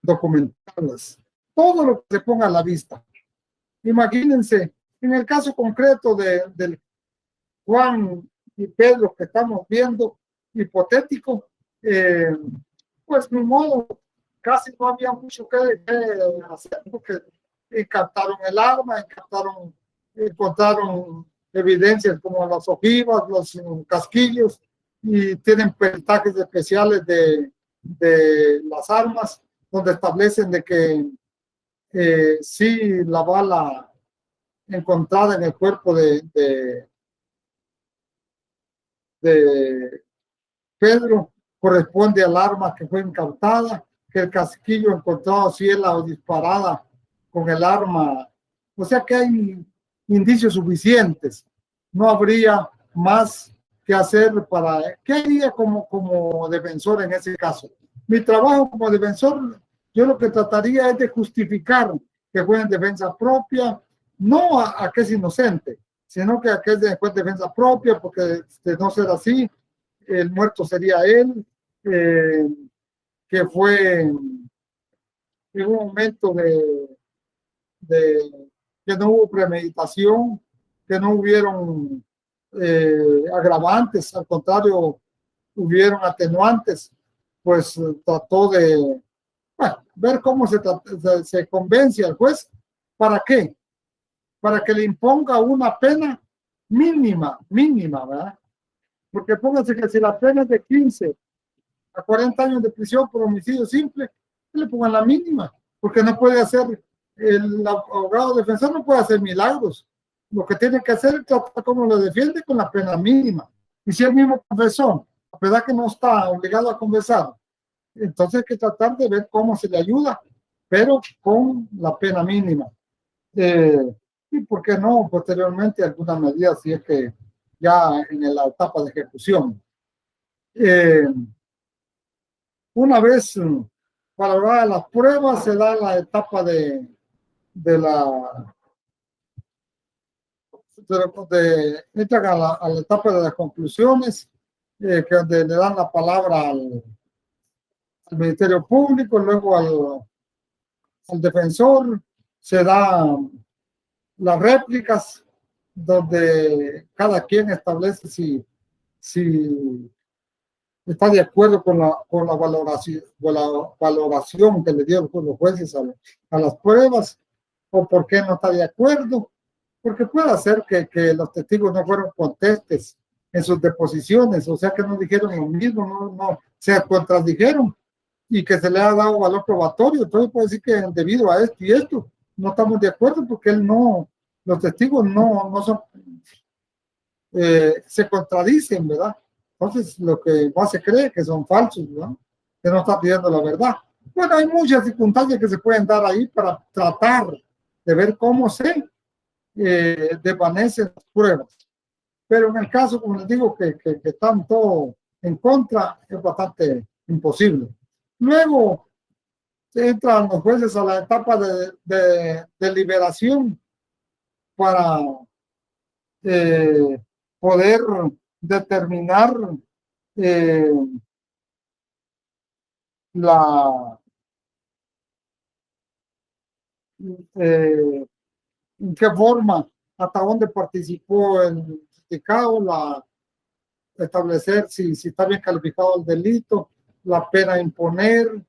documentales, todo lo que se ponga a la vista. Imagínense, en el caso concreto del Juan y Pedro que estamos viendo, hipotético, pues ni modo, casi no había mucho que hacer, porque captaron el arma, encontraron evidencias como las ojivas, los casquillos, y tienen peritajes especiales de las armas, donde establecen de que sí la bala encontrada en el cuerpo de Pedro corresponde al arma que fue incautada, que el casquillo encontrado si es la disparada con el arma, o sea que hay indicios suficientes, no habría más que hacer para, ¿qué haría como defensor en ese caso? Mi trabajo como defensor, yo lo que trataría es de justificar que fue en defensa propia, no a que es inocente, sino que a que es de defensa propia, porque de no ser así, el muerto sería él, que fue en un momento de que no hubo premeditación, que no hubieron agravantes, al contrario, hubieron atenuantes, pues trató de ver cómo se convence al juez. ¿Para qué? Para que le imponga una pena mínima, ¿verdad? Porque pónganse que si la pena es de 15 a 40 años de prisión por homicidio simple, le pongan la mínima, porque no puede hacer, el abogado defensor no puede hacer milagros. Lo que tiene que hacer es tratar como lo defiende con la pena mínima. Y si el mismo confesó, a pesar que no está obligado a confesar, entonces hay que tratar de ver cómo se le ayuda, pero con la pena mínima. Y por qué no, posteriormente alguna medida si es que ya en la etapa de ejecución. Una vez valoradas las pruebas, se da la etapa entran a la etapa de las conclusiones, que donde le dan la palabra al Ministerio Público, luego al defensor, se da las réplicas, donde cada quien establece si está de acuerdo con la valoración que le dieron los jueces a las pruebas, o por qué no está de acuerdo, porque puede ser que los testigos no fueron contestes en sus deposiciones, o sea que no dijeron lo mismo, no se contradijeron, y que se le ha dado valor probatorio. Entonces puede decir que debido a esto y esto no estamos de acuerdo, porque los testigos no son, se contradicen, ¿verdad? Entonces lo que más se cree que son falsos, ¿verdad? Que no está pidiendo la verdad. Bueno, hay muchas circunstancias que se pueden dar ahí para tratar de ver cómo se desvanecen las pruebas. Pero en el caso, como les digo, que están todos en contra, es bastante imposible. Luego entran los jueces a la etapa de deliberación para poder determinar en qué forma, hasta dónde participó el indicado, establecer si está bien calificado el delito, la pena a imponer,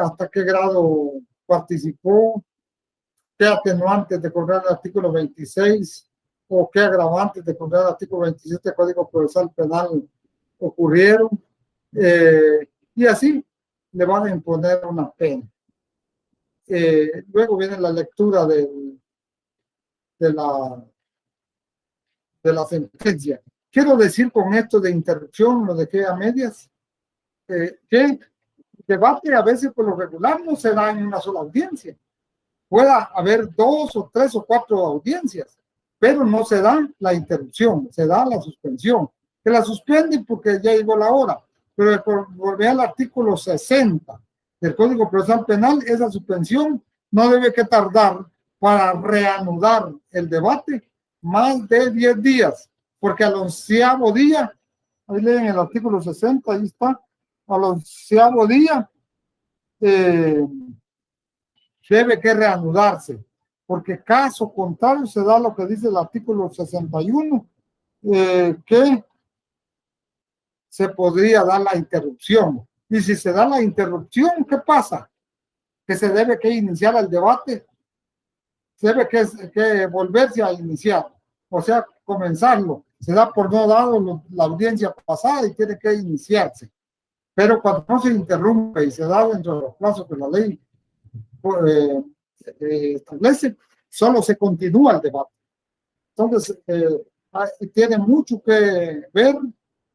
hasta qué grado participó, qué atenuantes de correr el artículo 26 o qué agravantes de contra el artículo 27 del Código Procesal Penal ocurrieron, y así le van a imponer una pena. Luego viene la lectura de la sentencia. Quiero decir con esto de interrupción, lo dejé a medias, que el debate a veces por lo regular no se da en una sola audiencia. Pueda haber 2 o 3 o 4 audiencias, pero no se da la interrupción, se da la suspensión. Que la suspenden porque ya llegó la hora, pero por volver al artículo 60 del Código Procesal Penal, esa suspensión no debe que tardar para reanudar el debate más de 10 días, porque al 11º día, ahí leen el artículo 60, ahí está, al 11º día debe que reanudarse, porque caso contrario se da lo que dice el artículo 61, que se podría dar la interrupción. Y si se da la interrupción, ¿qué pasa? Que se debe que iniciar el debate, se debe que volverse a iniciar, o sea, comenzarlo. Se da por no dado la audiencia pasada y tiene que iniciarse. Pero cuando no se interrumpe y se da dentro de los plazos que la ley establece, solo se continúa el debate. Entonces, tiene mucho que ver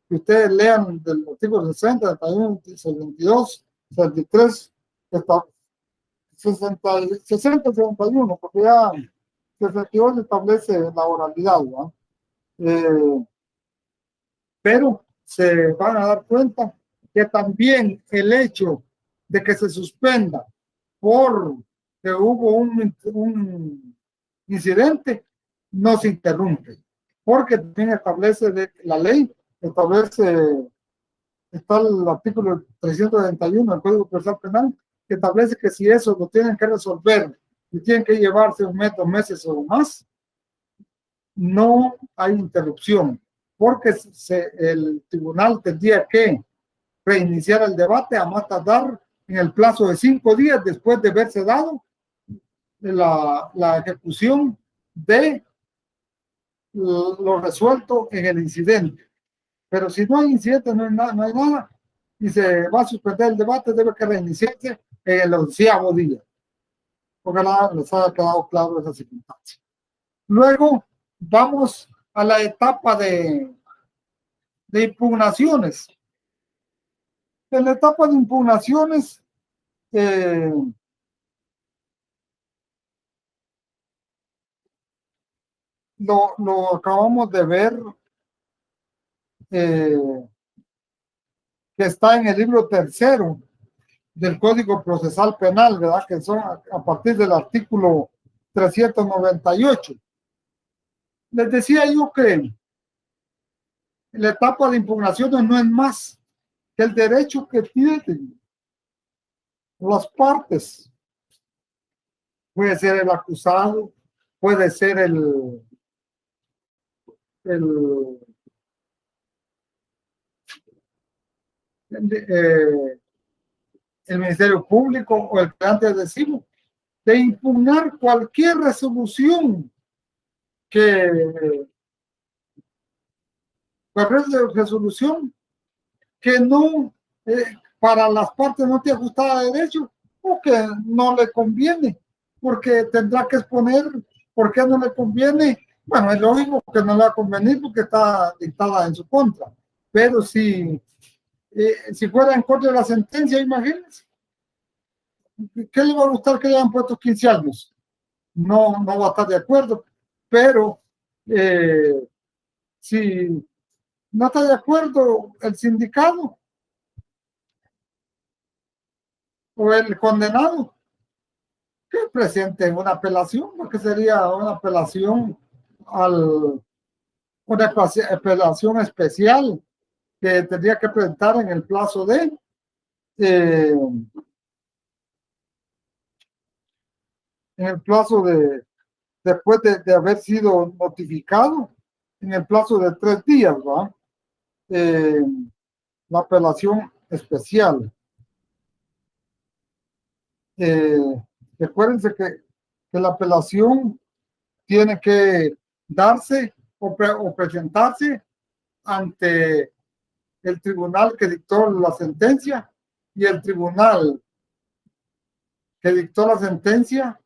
que ustedes lean del artículo 60, 61, 62, 63, 60, 60, 61, porque ya 62 establece la oralidad, ¿no? Pero se van a dar cuenta que también el hecho de que se suspenda por que hubo un incidente no se interrumpe, porque también establece la ley, está el artículo 371 del Código Procesal Penal, que establece que si eso lo tienen que resolver y tienen que llevarse 1 mes, 2 meses o más, no hay interrupción, porque el tribunal tendría que reiniciar el debate a más tardar en el plazo de 5 días después de haberse dado la ejecución de lo resuelto en el incidente. Pero si no hay incidente, no hay nada, y se va a suspender el debate, debe que reiniciarse en el 11º día. Ojalá les haya quedado claro esa circunstancia. Luego vamos a la etapa de impugnaciones. En la etapa de impugnaciones, lo acabamos de ver, que está en el libro 3º del Código Procesal Penal, ¿verdad? Que son a partir del artículo 398. Les decía yo que la etapa de impugnaciones no es más que el derecho que tienen las partes. Puede ser el acusado, puede ser el Ministerio Público o el que antes decimos, de impugnar cualquier resolución que no, para las partes no te ajusta de derecho o que no le conviene, porque tendrá que exponer por qué no le conviene. Bueno, es lógico que no le va a convenir porque está dictada en su contra, pero si fuera en contra de la sentencia, imagínense, ¿qué le va a gustar que le hayan puesto 15 años? No va a estar de acuerdo, pero si no está de acuerdo el sindicato o el condenado, que presente una apelación, porque sería una apelación una apelación especial que tendría que presentar en el plazo después de haber sido notificado, en el plazo de 3 días, ¿va? La apelación especial. Recuérdense que la apelación tiene que darse o presentarse ante el tribunal que dictó la sentencia, y el tribunal que dictó la sentencia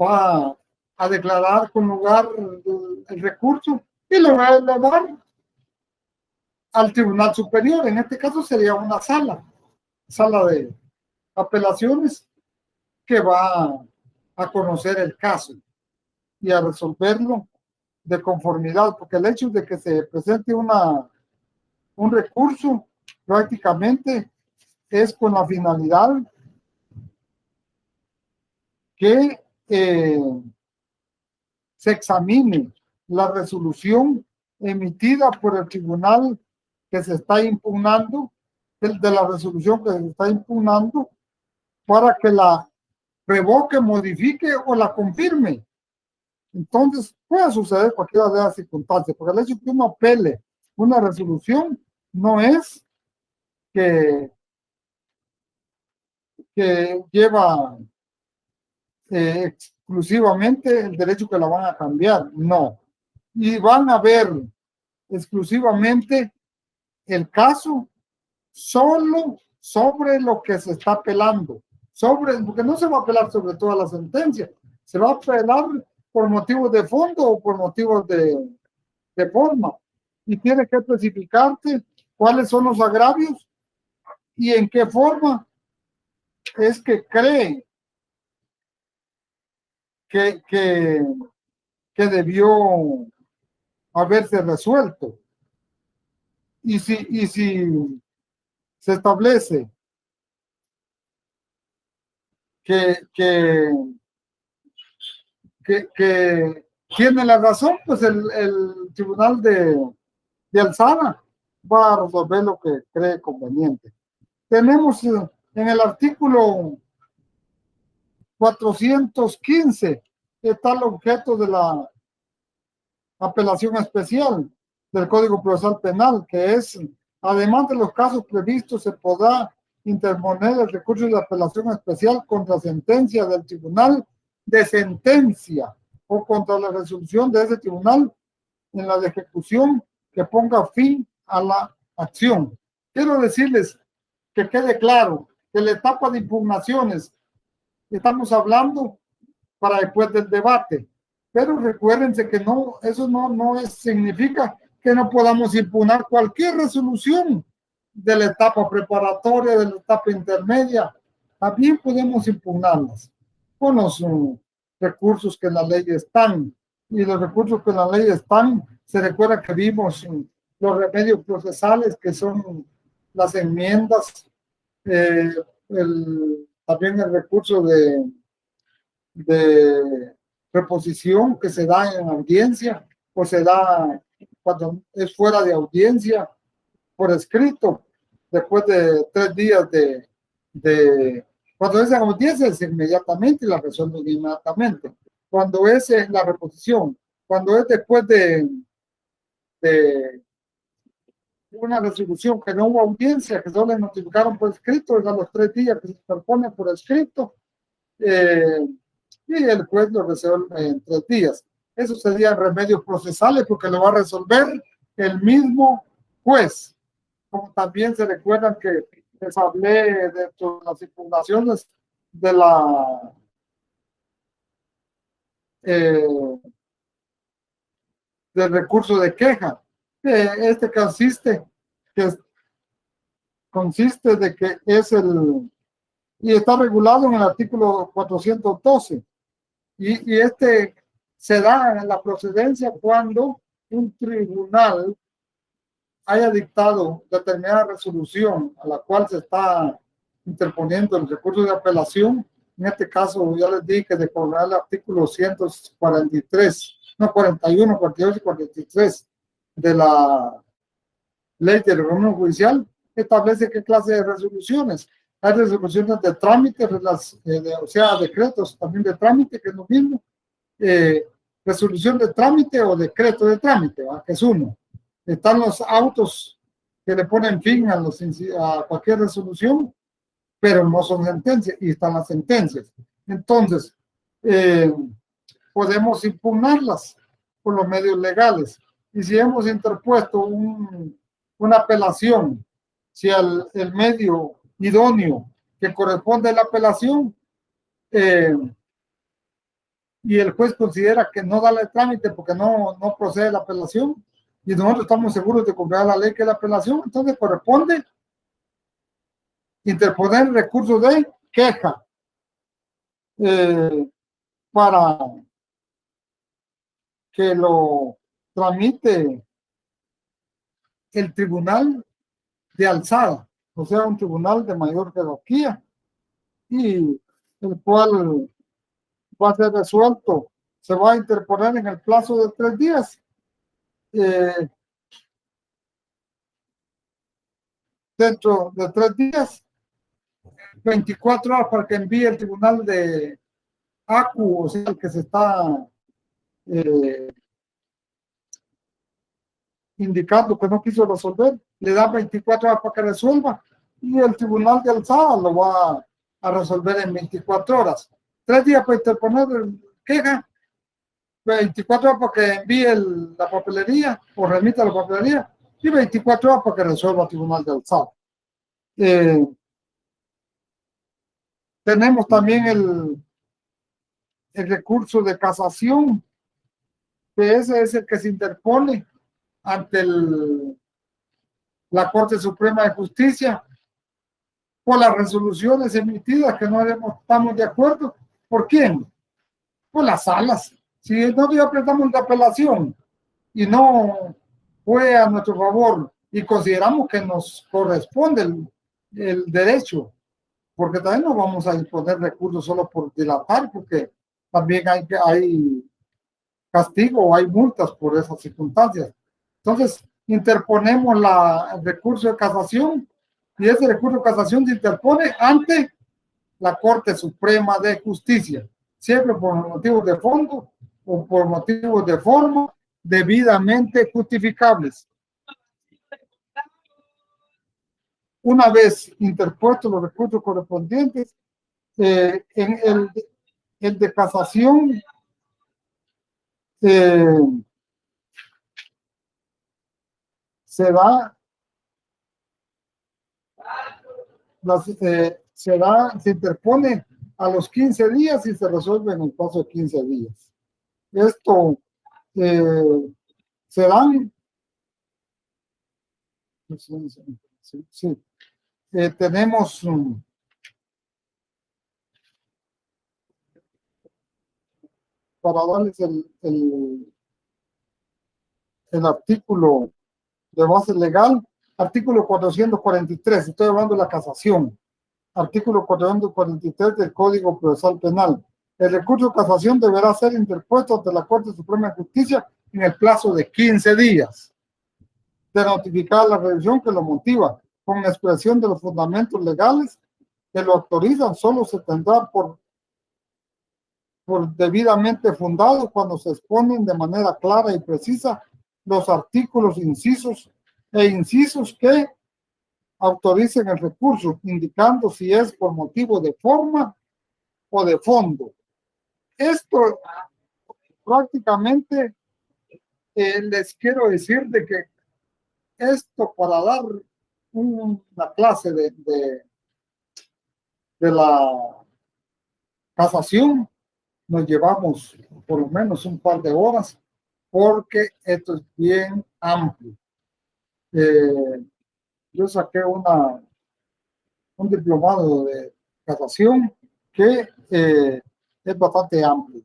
va a declarar con lugar el recurso y lo va a elevar al tribunal superior. En este caso sería una sala de apelaciones, que va a conocer el caso y a resolverlo de conformidad, porque el hecho de que se presente un recurso prácticamente es con la finalidad que se examine la resolución emitida por el tribunal que se está impugnando, de la resolución que se está impugnando, para que la revoque, modifique o la confirme. Entonces puede suceder cualquiera de las circunstancias, porque el hecho de que uno apele una resolución no es que lleva exclusivamente el derecho que la van a cambiar, no. Y van a ver exclusivamente el caso solo sobre lo que se está apelando, porque no se va a apelar sobre toda la sentencia, se va a apelar por motivos de fondo o por motivos de forma, y tiene que especificarte cuáles son los agravios y en qué forma es que cree que debió haberse resuelto. Y si se establece que tiene la razón, pues el tribunal de alzada va a resolver lo que cree conveniente. Tenemos en el artículo 415 está el objeto de la apelación especial del Código Procesal Penal, que es, además de los casos previstos, se podrá interponer el recurso de apelación especial contra sentencia del tribunal de sentencia o contra la resolución de ese tribunal en la de ejecución que ponga fin a la acción. Quiero decirles que quede claro que la etapa de impugnaciones estamos hablando para después del debate, pero recuérdense que no, eso no significa que no podamos impugnar cualquier resolución de la etapa preparatoria, de la etapa intermedia. También podemos impugnarlas con los recursos que en la ley están, y los recursos que en la ley están, se recuerda que vimos los remedios procesales, que son las enmiendas, también el recurso de reposición que se da en audiencia, o se da cuando es fuera de audiencia por escrito, después de 3 días cuando es en audiencia es inmediatamente y la resuelven inmediatamente. Cuando es la reposición, cuando es después de una resolución que no hubo audiencia, que solo le notificaron por escrito, es a los 3 días que se interpone por escrito, y el juez lo resuelve en 3 días. Eso serían remedios procesales, porque lo va a resolver el mismo juez. Como también se recuerdan que les hablé de las impugnaciones de del recurso de queja. Este consiste de que es y está regulado en el artículo 412, y este se da en la procedencia cuando un tribunal haya dictado determinada resolución a la cual se está interponiendo el recurso de apelación. En este caso, ya les dije de colgar el artículo 143, no, 41, 48 y 43 de la ley de reglamento judicial, establece qué clase de resoluciones. Hay resoluciones de trámite, o sea, decretos también de trámite, que es lo mismo. Resolución de trámite o decreto de trámite, ¿va? Que es uno. Están los autos que le ponen fin a cualquier resolución, pero no son sentencias, y están las sentencias. Entonces, podemos impugnarlas por los medios legales. Y si hemos interpuesto una apelación, si el medio idóneo que corresponde a la apelación y el juez considera que no da el trámite porque no procede la apelación y nosotros estamos seguros de cumplir la ley que es la apelación, entonces corresponde interponer recurso de queja para que lo tramite el tribunal de alzada, o sea, un tribunal de mayor jerarquía, y el cual va a ser resuelto, se va a interponer en el plazo de 3 días. Dentro de 3 días, 24 horas para que envíe el tribunal de ACU, o sea, el que se está indicando que no quiso resolver, le da 24 horas para que resuelva y el tribunal de alzada lo va a resolver en 24 horas. 3 días para interponer queja, 24 horas para que envíe la papelería o remita la papelería y 24 horas para que resuelva el tribunal de alzada. Tenemos también el recurso de casación, que ese es el que se interpone ante la Corte Suprema de Justicia por las resoluciones emitidas que no estamos de acuerdo. ¿Por quién? Por las salas. Si nosotros apretamos la apelación y no fue a nuestro favor y consideramos que nos corresponde el derecho, porque también no vamos a imponer recursos solo por dilatar, porque también hay castigo o hay multas por esas circunstancias. Entonces, interponemos el recurso de casación y ese recurso de casación se interpone ante la Corte Suprema de Justicia, siempre por motivos de fondo o por motivos de forma debidamente justificables. Una vez interpuestos los recursos correspondientes, en el de casación se interpone a los 15 días y se resuelve en el plazo de 15 días. Esto se dan, sí, tenemos para darles el artículo de base legal, artículo 443, estoy hablando de la casación, artículo 443 del Código Procesal Penal. El recurso de casación deberá ser interpuesto ante la Corte Suprema de Justicia en el plazo de 15 días de notificar la revisión que lo motiva, con expresión de los fundamentos legales que lo autorizan. Solo se tendrá por debidamente fundado cuando se exponen de manera clara y precisa los artículos, incisos que autoricen el recurso, indicando si es por motivo de forma o de fondo. Esto prácticamente les quiero decir de que esto, para dar una clase de la casación, nos llevamos por lo menos un par de horas, porque esto es bien amplio. Yo saqué un diplomado de casación que es bastante amplio.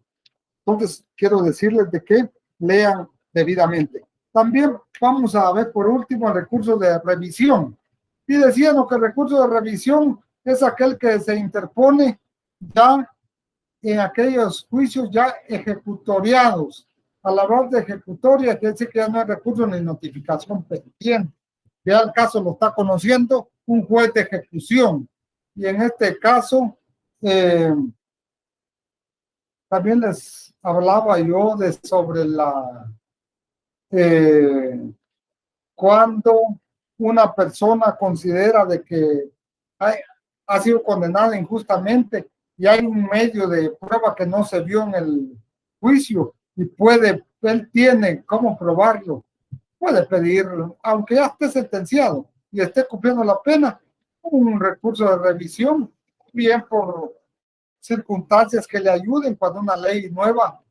Entonces, quiero decirles de que lean debidamente. También vamos a ver por último el recurso de revisión. Y decíamos que el recurso de revisión es aquel que se interpone ya en aquellos juicios ya ejecutoriados. A la hora de ejecutoria, quiere decir que ya no hay recurso ni notificación pendiente. Ya el caso lo está conociendo un juez de ejecución. Y en este caso, también les hablaba yo sobre cuando una persona considera de que ha sido condenada injustamente y hay un medio de prueba que no se vio en el juicio y él tiene cómo probarlo, puede pedir, aunque ya esté sentenciado y esté cumpliendo la pena, un recurso de revisión, bien por circunstancias que le ayuden cuando una ley nueva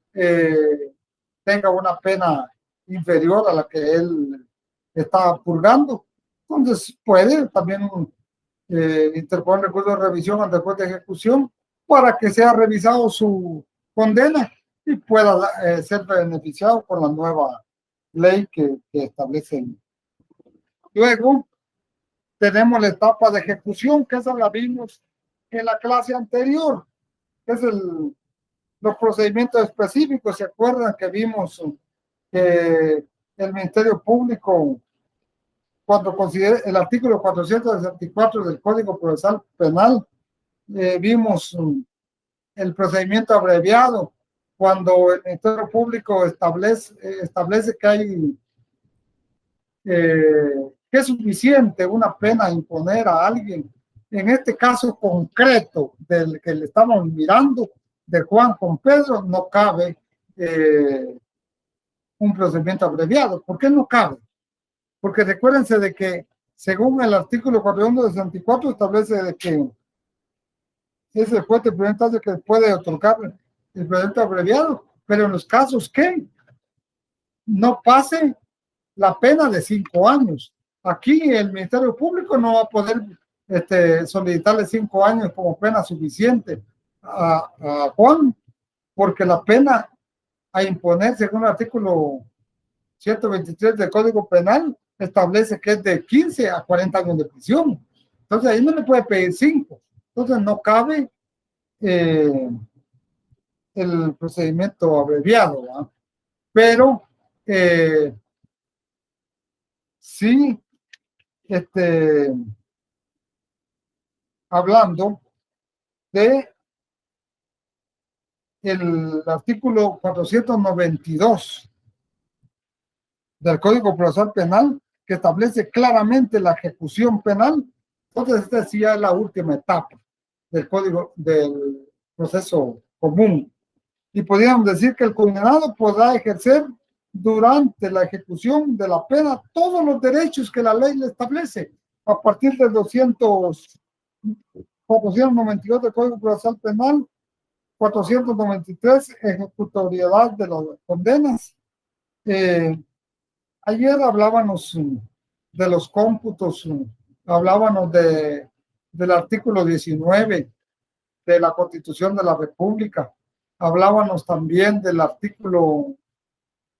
tenga una pena inferior a la que él está purgando. Entonces puede también interponer recurso de revisión ante el juez de ejecución para que sea revisado su condena y pueda ser beneficiado por la nueva ley que establece. Luego tenemos la etapa de ejecución, que esa la vimos en la clase anterior, que es los procedimientos específicos. ¿Se acuerdan que vimos que el Ministerio Público, cuando considera el artículo 464 del Código Procesal Penal, vimos el procedimiento abreviado, cuando el Ministerio Público establece que hay que es suficiente una pena a imponer a alguien. En este caso concreto del que le estamos mirando, de Juan con Pedro, no cabe un procedimiento abreviado. ¿Por qué no cabe? Porque recuérdense de que según el artículo 464 establece de que es el juez de primera instancia que puede otorgar el procedimiento abreviado, pero en los casos que no pase la pena de 5 años. Aquí el Ministerio Público no va a poder solicitarle 5 años como pena suficiente a Juan, porque la pena a imponer, según el artículo 123 del Código Penal, establece que es de 15 a 40 años de prisión. Entonces ahí no le puede pedir 5. Entonces no cabe el procedimiento abreviado, ¿verdad? Pero sí, hablando de el artículo 492 del Código Procesal Penal, que establece claramente la ejecución penal. Entonces esta sí es la última etapa del código del proceso común, y podríamos decir que el condenado podrá ejercer durante la ejecución de la pena todos los derechos que la ley le establece a partir del 492 del Código Procesal Penal, 493 ejecutoriedad de las condenas. Ayer hablábamos de los cómputos, hablábamos del artículo 19 de la Constitución de la República, hablábamos también del artículo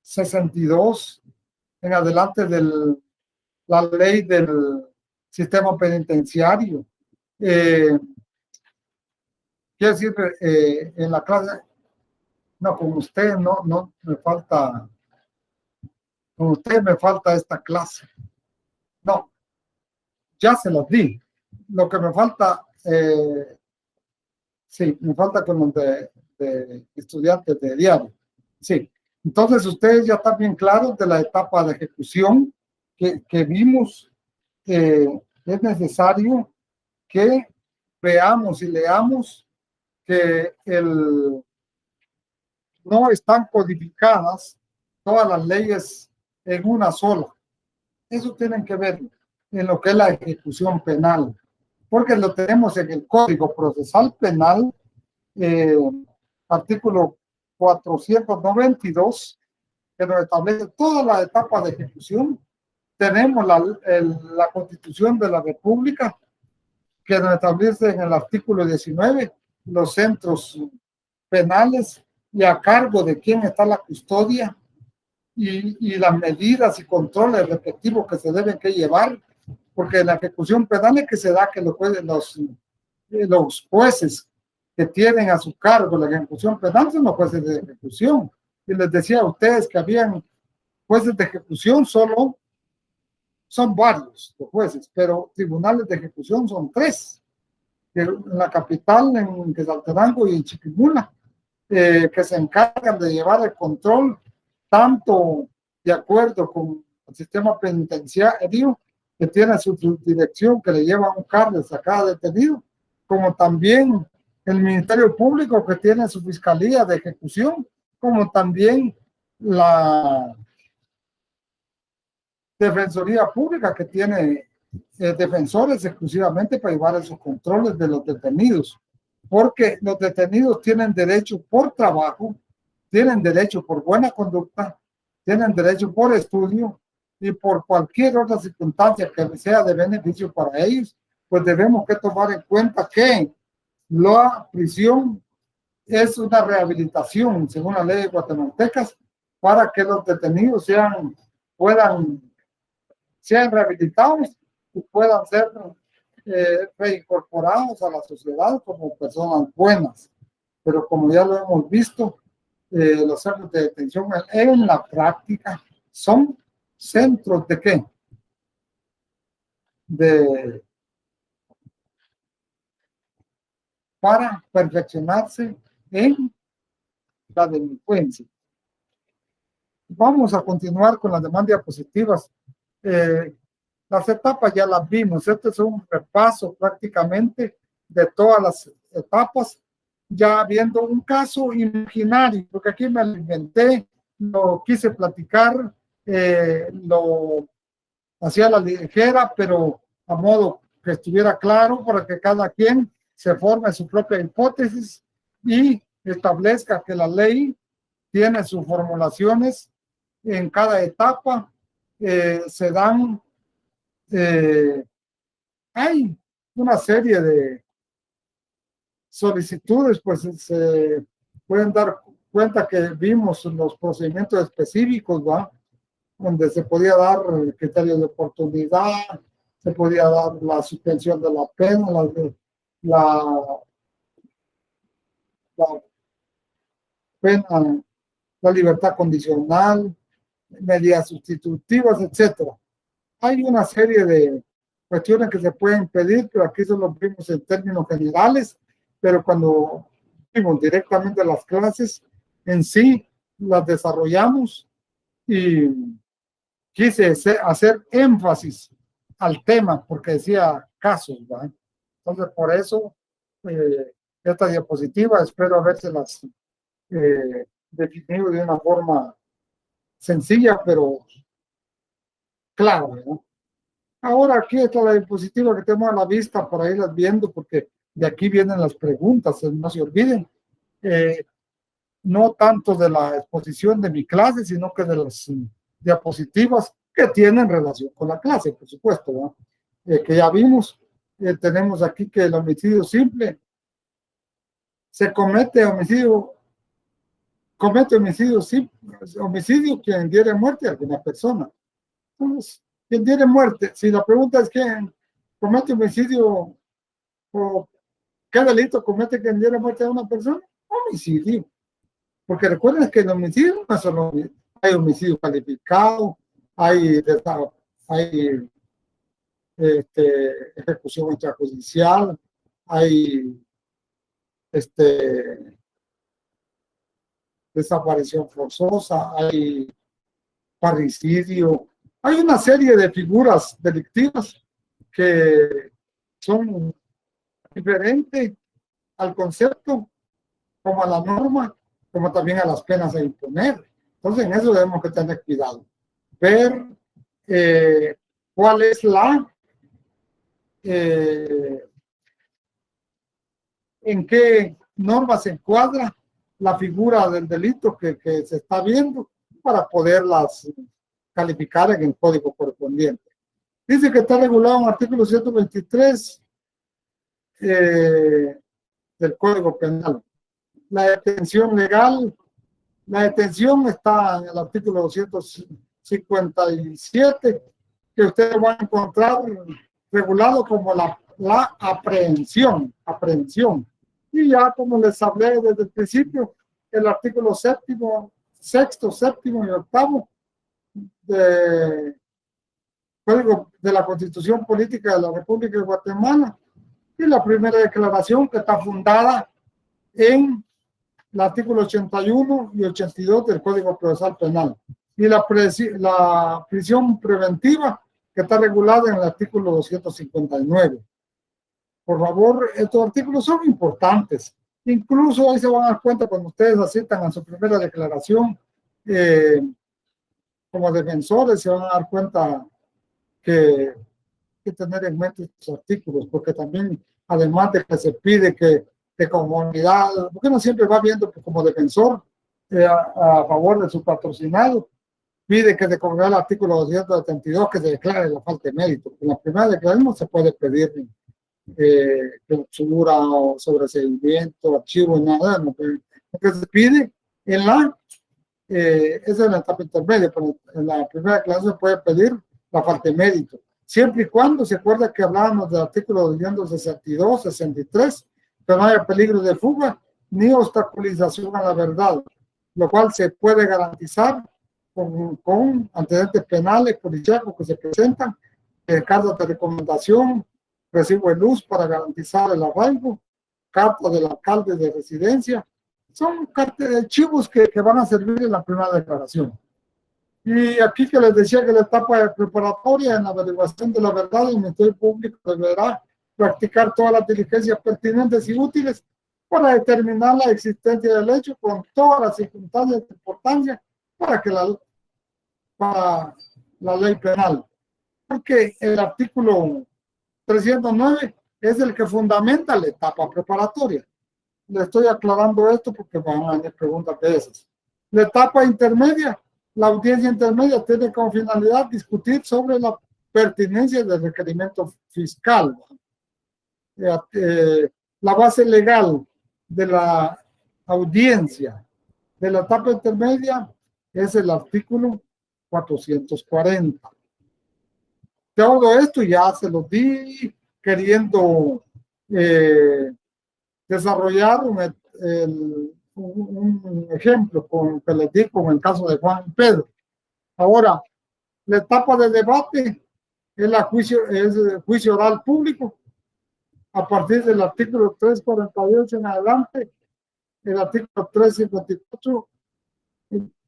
62 en adelante de la ley del sistema penitenciario. Quiero decir, en la clase, no, con usted no me falta, con usted me falta esta clase. No, ya se los di. Lo que me falta, sí, me falta con los de estudiantes de diario. Sí, entonces ustedes ya están bien claros de la etapa de ejecución que vimos. Es necesario que veamos y leamos que no están codificadas todas las leyes en una sola. Eso tienen que ver en lo que es la ejecución penal, porque lo tenemos en el Código Procesal Penal, artículo 492, que nos establece todas las etapas de ejecución. Tenemos la Constitución de la República, que nos establece en el artículo 19 los centros penales y a cargo de quién está la custodia y las medidas y controles respectivos que se deben que llevar, porque en la ejecución penal es que se da que los jueces que tienen a su cargo la ejecución penal son los jueces de ejecución. Y les decía a ustedes que habían jueces de ejecución, solo son varios los jueces, pero tribunales de ejecución son 3, en la capital, en Quetzaltenango y en Chiquimula, que se encargan de llevar el control tanto de acuerdo con el sistema penitenciario, que tiene su dirección, que le lleva un cargo a cada detenido, como también el Ministerio Público, que tiene su fiscalía de ejecución, como también la Defensoría Pública, que tiene defensores exclusivamente para llevar esos controles de los detenidos, porque los detenidos tienen derecho por trabajo, tienen derecho por buena conducta, tienen derecho por estudio y por cualquier otra circunstancia que sea de beneficio para ellos, pues debemos que tomar en cuenta que la prisión es una rehabilitación, según la ley guatemaltecas, para que los detenidos sean rehabilitados y puedan ser reincorporados a la sociedad como personas buenas. Pero como ya lo hemos visto, los centros de detención en la práctica son centros de ¿qué? Para perfeccionarse en la delincuencia. Vamos a continuar con las demás diapositivas. Las etapas ya las vimos. Este es un repaso prácticamente de todas las etapas, ya viendo un caso imaginario, porque aquí me lo inventé, lo quise platicar, lo hacía a la ligera, pero a modo que estuviera claro para que cada quien se forme su propia hipótesis y establezca que la ley tiene sus formulaciones en cada etapa, se dan, hay una serie de solicitudes, pues se pueden dar cuenta que vimos los procedimientos específicos, ¿va? Donde se podía dar criterios de oportunidad, se podía dar la suspensión de la pena, la pena, la libertad condicional, medidas sustitutivas, etcétera. Hay una serie de cuestiones que se pueden pedir, pero aquí solo vimos en términos generales, pero cuando vimos directamente las clases en sí, las desarrollamos y quise hacer énfasis al tema porque decía casos, ¿verdad? Entonces, por eso, esta diapositiva espero habérselas definido de una forma sencilla, pero clara, ¿verdad? Ahora aquí está la diapositiva que tenemos a la vista para irlas viendo, porque de aquí vienen las preguntas, no se olviden. No tanto de la exposición de mi clase, sino que de las diapositivas que tienen relación con la clase, por supuesto, ¿no? Que ya vimos. Tenemos aquí que el homicidio simple se comete homicidio quien diere muerte a alguna persona. Entonces, quien diere muerte, si la pregunta es quién comete homicidio o qué delito comete quien diere muerte a una persona, homicidio. Porque recuerden que el homicidio no es solo, hay homicidio calificado, hay ejecución extrajudicial, hay desaparición forzosa, hay parricidio, hay una serie de figuras delictivas que son diferentes al concepto, como a la norma, como también a las penas a imponer. Entonces, en eso debemos que tener cuidado. Ver cuál es en qué norma se encuadra la figura del delito que se está viendo para poderlas calificar en el código correspondiente. Dice que está regulado en el artículo 123 del Código Penal. La detención legal, la detención está en el artículo 257, que ustedes van a encontrar regulado como la aprehensión. Y ya como les hablé desde el principio, el artículo sexto, séptimo y octavo de Código de la Constitución Política de la República de Guatemala, y la primera declaración que está fundada en el artículo 81 y 82 del Código Procesal Penal, y la prisión preventiva que está regulada en el artículo 259. Por favor, estos artículos son importantes Incluso ahí se van a dar cuenta cuando ustedes asistan a su primera declaración, como defensores se van a dar cuenta que tener en mente estos artículos, porque también, además de que se pide que de comunidad, porque uno siempre va viendo que como defensor a favor de su patrocinado, pide que de comunidad el artículo 272 que se declare la falta de mérito. En la primera declaración no se puede pedir clausura o sobreseimiento, archivo, nada, no, lo que se pide en la esa es la etapa intermedia, pero en la primera clase se puede pedir la falta de mérito, siempre y cuando se acuerda que hablábamos del artículo 262, 63, que no haya peligro de fuga ni obstaculización a la verdad, lo cual se puede garantizar con antecedentes penales, policiales que se presentan, cartas de recomendación, recibo de luz para garantizar el arraigo, carta del alcalde de residencia. Son archivos que van a servir en la primera declaración. Y aquí que les decía que la etapa preparatoria en la averiguación de la verdad, el Ministerio Público deberá practicar todas las diligencias pertinentes y útiles para determinar la existencia del hecho con todas las circunstancias de importancia para la ley penal. Porque el artículo 309 es el que fundamenta la etapa preparatoria. Le estoy aclarando esto porque van a haber preguntas de esas. La etapa intermedia, la audiencia intermedia tiene como finalidad discutir sobre la pertinencia del requerimiento fiscal. La base legal de la audiencia de la etapa intermedia es el artículo 440. Todo esto ya se lo di queriendo desarrollar un ejemplo que les di con el caso de Juan y Pedro. Ahora, la etapa de debate es el juicio oral público. A partir del artículo 348 en adelante, el artículo 354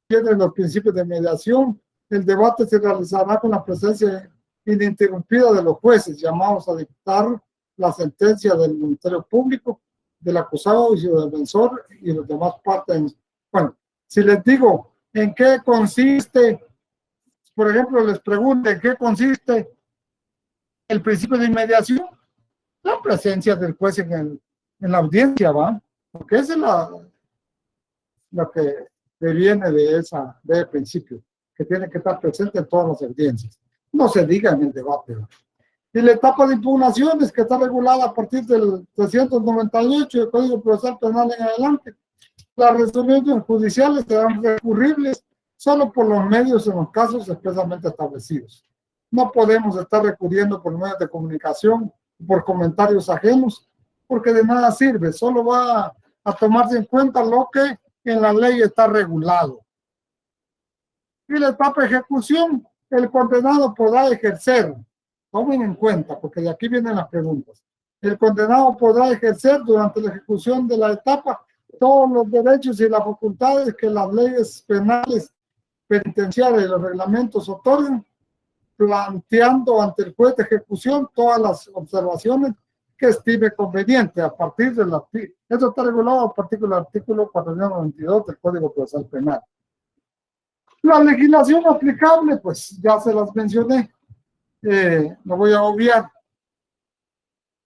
tiene los principios de mediación. El debate se realizará con la presencia ininterrumpida de los jueces llamados a dictar la sentencia del Ministerio Público, del acusado y su defensor y los demás partes. Bueno, si les digo en qué consiste, por ejemplo, les pregunto en qué consiste el principio de inmediación, la presencia del juez en la audiencia, ¿va? Porque esa es lo que viene de ese principio, que tiene que estar presente en todas las audiencias. No se diga en el debate, ¿va? Y la etapa de impugnaciones, que está regulada a partir del 398 del Código Procesal Penal en adelante. Las resoluciones judiciales serán recurribles solo por los medios en los casos expresamente establecidos. No podemos estar recurriendo por medios de comunicación, por comentarios ajenos, porque de nada sirve, solo va a tomarse en cuenta lo que en la ley está regulado. Y la etapa de ejecución, el condenado podrá ejercer. Tomen en cuenta, porque de aquí vienen las preguntas. El condenado podrá ejercer durante la ejecución de la etapa todos los derechos y las facultades que las leyes penales, penitenciarias y los reglamentos otorgan, planteando ante el juez de ejecución todas las observaciones que estime conveniente a partir de la... Esto está regulado a partir del artículo 492 del Código Procesal Penal. La legislación aplicable, pues ya se las mencioné. No voy a obviar.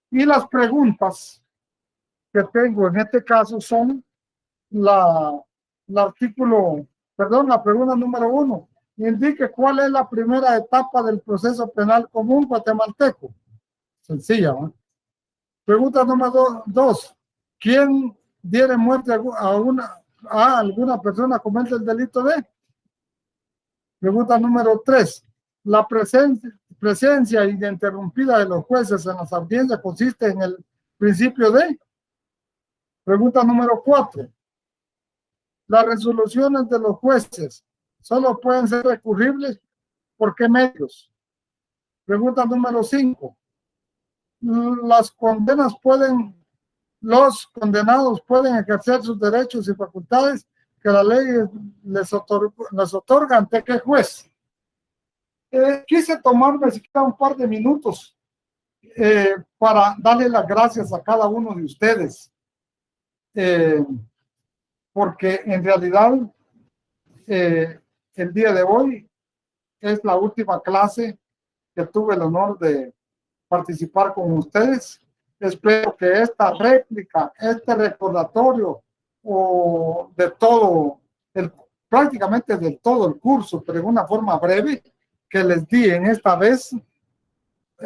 Y las preguntas que tengo en este caso son la pregunta número 1. Indique cuál es la primera etapa del proceso penal común guatemalteco. Sencilla, ¿no? Pregunta número 2. ¿Quién diere muerte a alguna persona comete el delito de? Pregunta número 3. La presencia ininterrumpida de los jueces en las audiencias consiste en el principio de. Pregunta número 4. Las resoluciones de los jueces solo pueden ser recurribles, ¿por qué medios? Pregunta número 5. Los condenados pueden ejercer sus derechos y facultades que la ley les otorga ante qué juez. Quise tomarme siquiera un par de minutos para darle las gracias a cada uno de ustedes. eh, porque en realidad el día de hoy es la última clase que tuve el honor de participar con ustedes. Espero que esta réplica, este recordatorio o de todo, prácticamente de todo el curso, pero en una forma breve que les di en esta vez,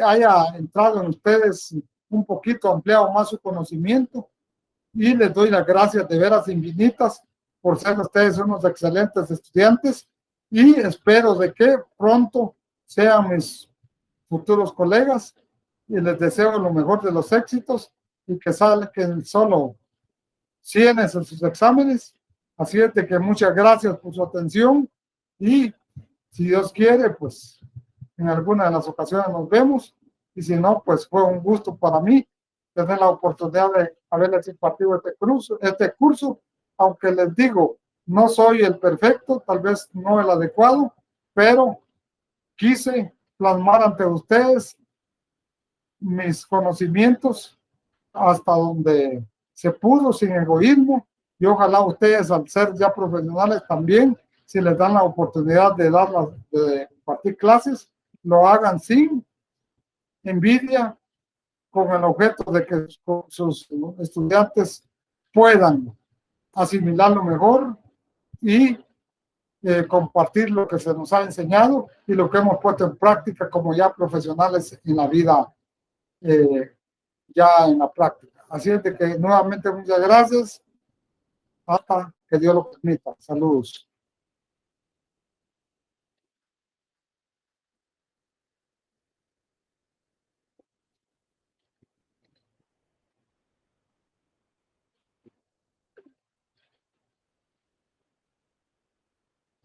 haya entrado en ustedes un poquito, ampliado más su conocimiento, y les doy las gracias de veras infinitas por ser ustedes unos excelentes estudiantes, y espero de que pronto sean mis futuros colegas, y les deseo lo mejor de los éxitos y que salgan solo 100 en sus exámenes. Así es de que muchas gracias por su atención, y si Dios quiere, pues en alguna de las ocasiones nos vemos, y si no, pues fue un gusto para mí tener la oportunidad de haberles impartido este curso, aunque les digo, no soy el perfecto, tal vez no el adecuado, pero quise plasmar ante ustedes mis conocimientos hasta donde se pudo, sin egoísmo, y ojalá ustedes, al ser ya profesionales también, si les dan la oportunidad de impartir clases, lo hagan sin envidia, con el objeto de que sus estudiantes puedan asimilarlo mejor y compartir lo que se nos ha enseñado y lo que hemos puesto en práctica como ya profesionales en la vida, ya en la práctica. Así es de que nuevamente muchas gracias, hasta que Dios lo permita. Saludos.